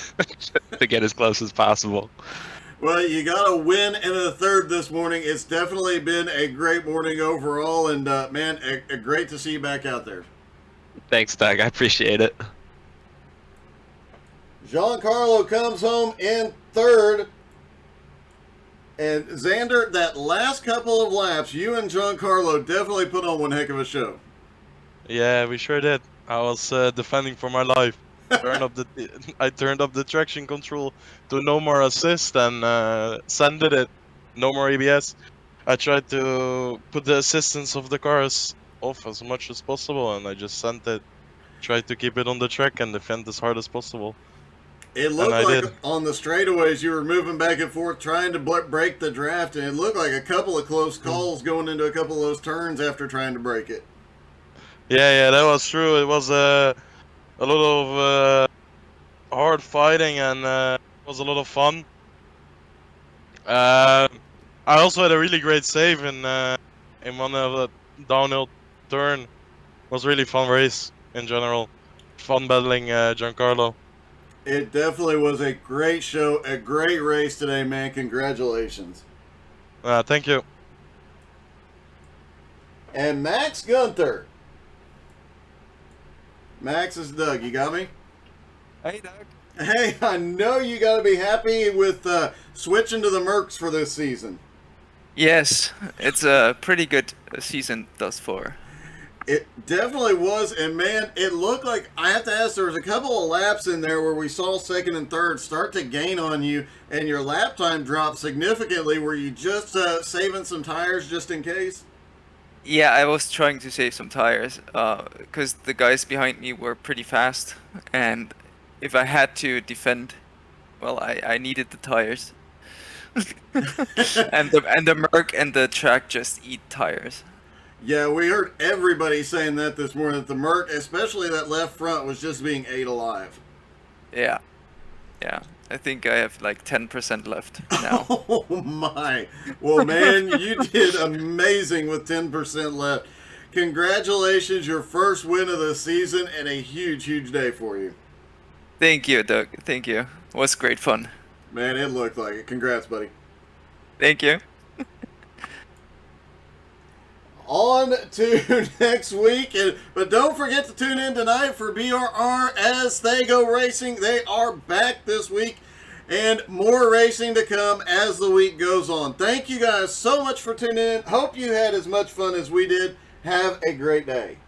get as close as possible. Well, you got a win and a third this morning. It's definitely been a great morning overall, and man, great to see you back out there. Thanks, Doug. I appreciate it. Giancarlo comes home in third. And Xander, that last couple of laps, you and Giancarlo definitely put on one heck of a show. Yeah, we sure did. I was defending for my life. I turned up the traction control to no more assist and sended it. No more ABS. I tried to put the assistance of the cars off as much as possible, and I just sent it. Tried to keep it on the track and defend as hard as possible. It looked like on the straightaways you were moving back and forth trying to break the draft, and it looked like a couple of close calls going into a couple of those turns after trying to break it. Yeah, that was true. It was a lot of hard fighting, and it was a lot of fun. I also had a really great save in one of the downhill turn. It was a really fun race in general. Fun battling Giancarlo. It definitely was a great show, a great race today, man. Congratulations. Thank you. And Max Gunther. Max is Doug. You got me? Hey, Doug. Hey, I know you got to be happy with switching to the Mercs for this season. Yes, it's a pretty good season thus far. It definitely was, and man, it looked like, I have to ask, there was a couple of laps in there where we saw second and third start to gain on you, and your lap time dropped significantly. Were you just saving some tires just in case? Yeah, I was trying to save some tires, because the guys behind me were pretty fast, and if I had to defend, well, I needed the tires. and the Merc and the track just eat tires. Yeah, we heard everybody saying that this morning, that the Merc, especially that left front, was just being ate alive. Yeah. I think I have like 10% left now. Oh my. Well, man, you did amazing with 10% left. Congratulations, your first win of the season, and a huge, huge day for you. Thank you, Doug. Thank you. It was great fun. Man, it looked like it. Congrats, buddy. Thank you. On to next week. But don't forget to tune in tonight for BRR as they go racing. They are back this week. And more racing to come as the week goes on. Thank you guys so much for tuning in. Hope you had as much fun as we did. Have a great day.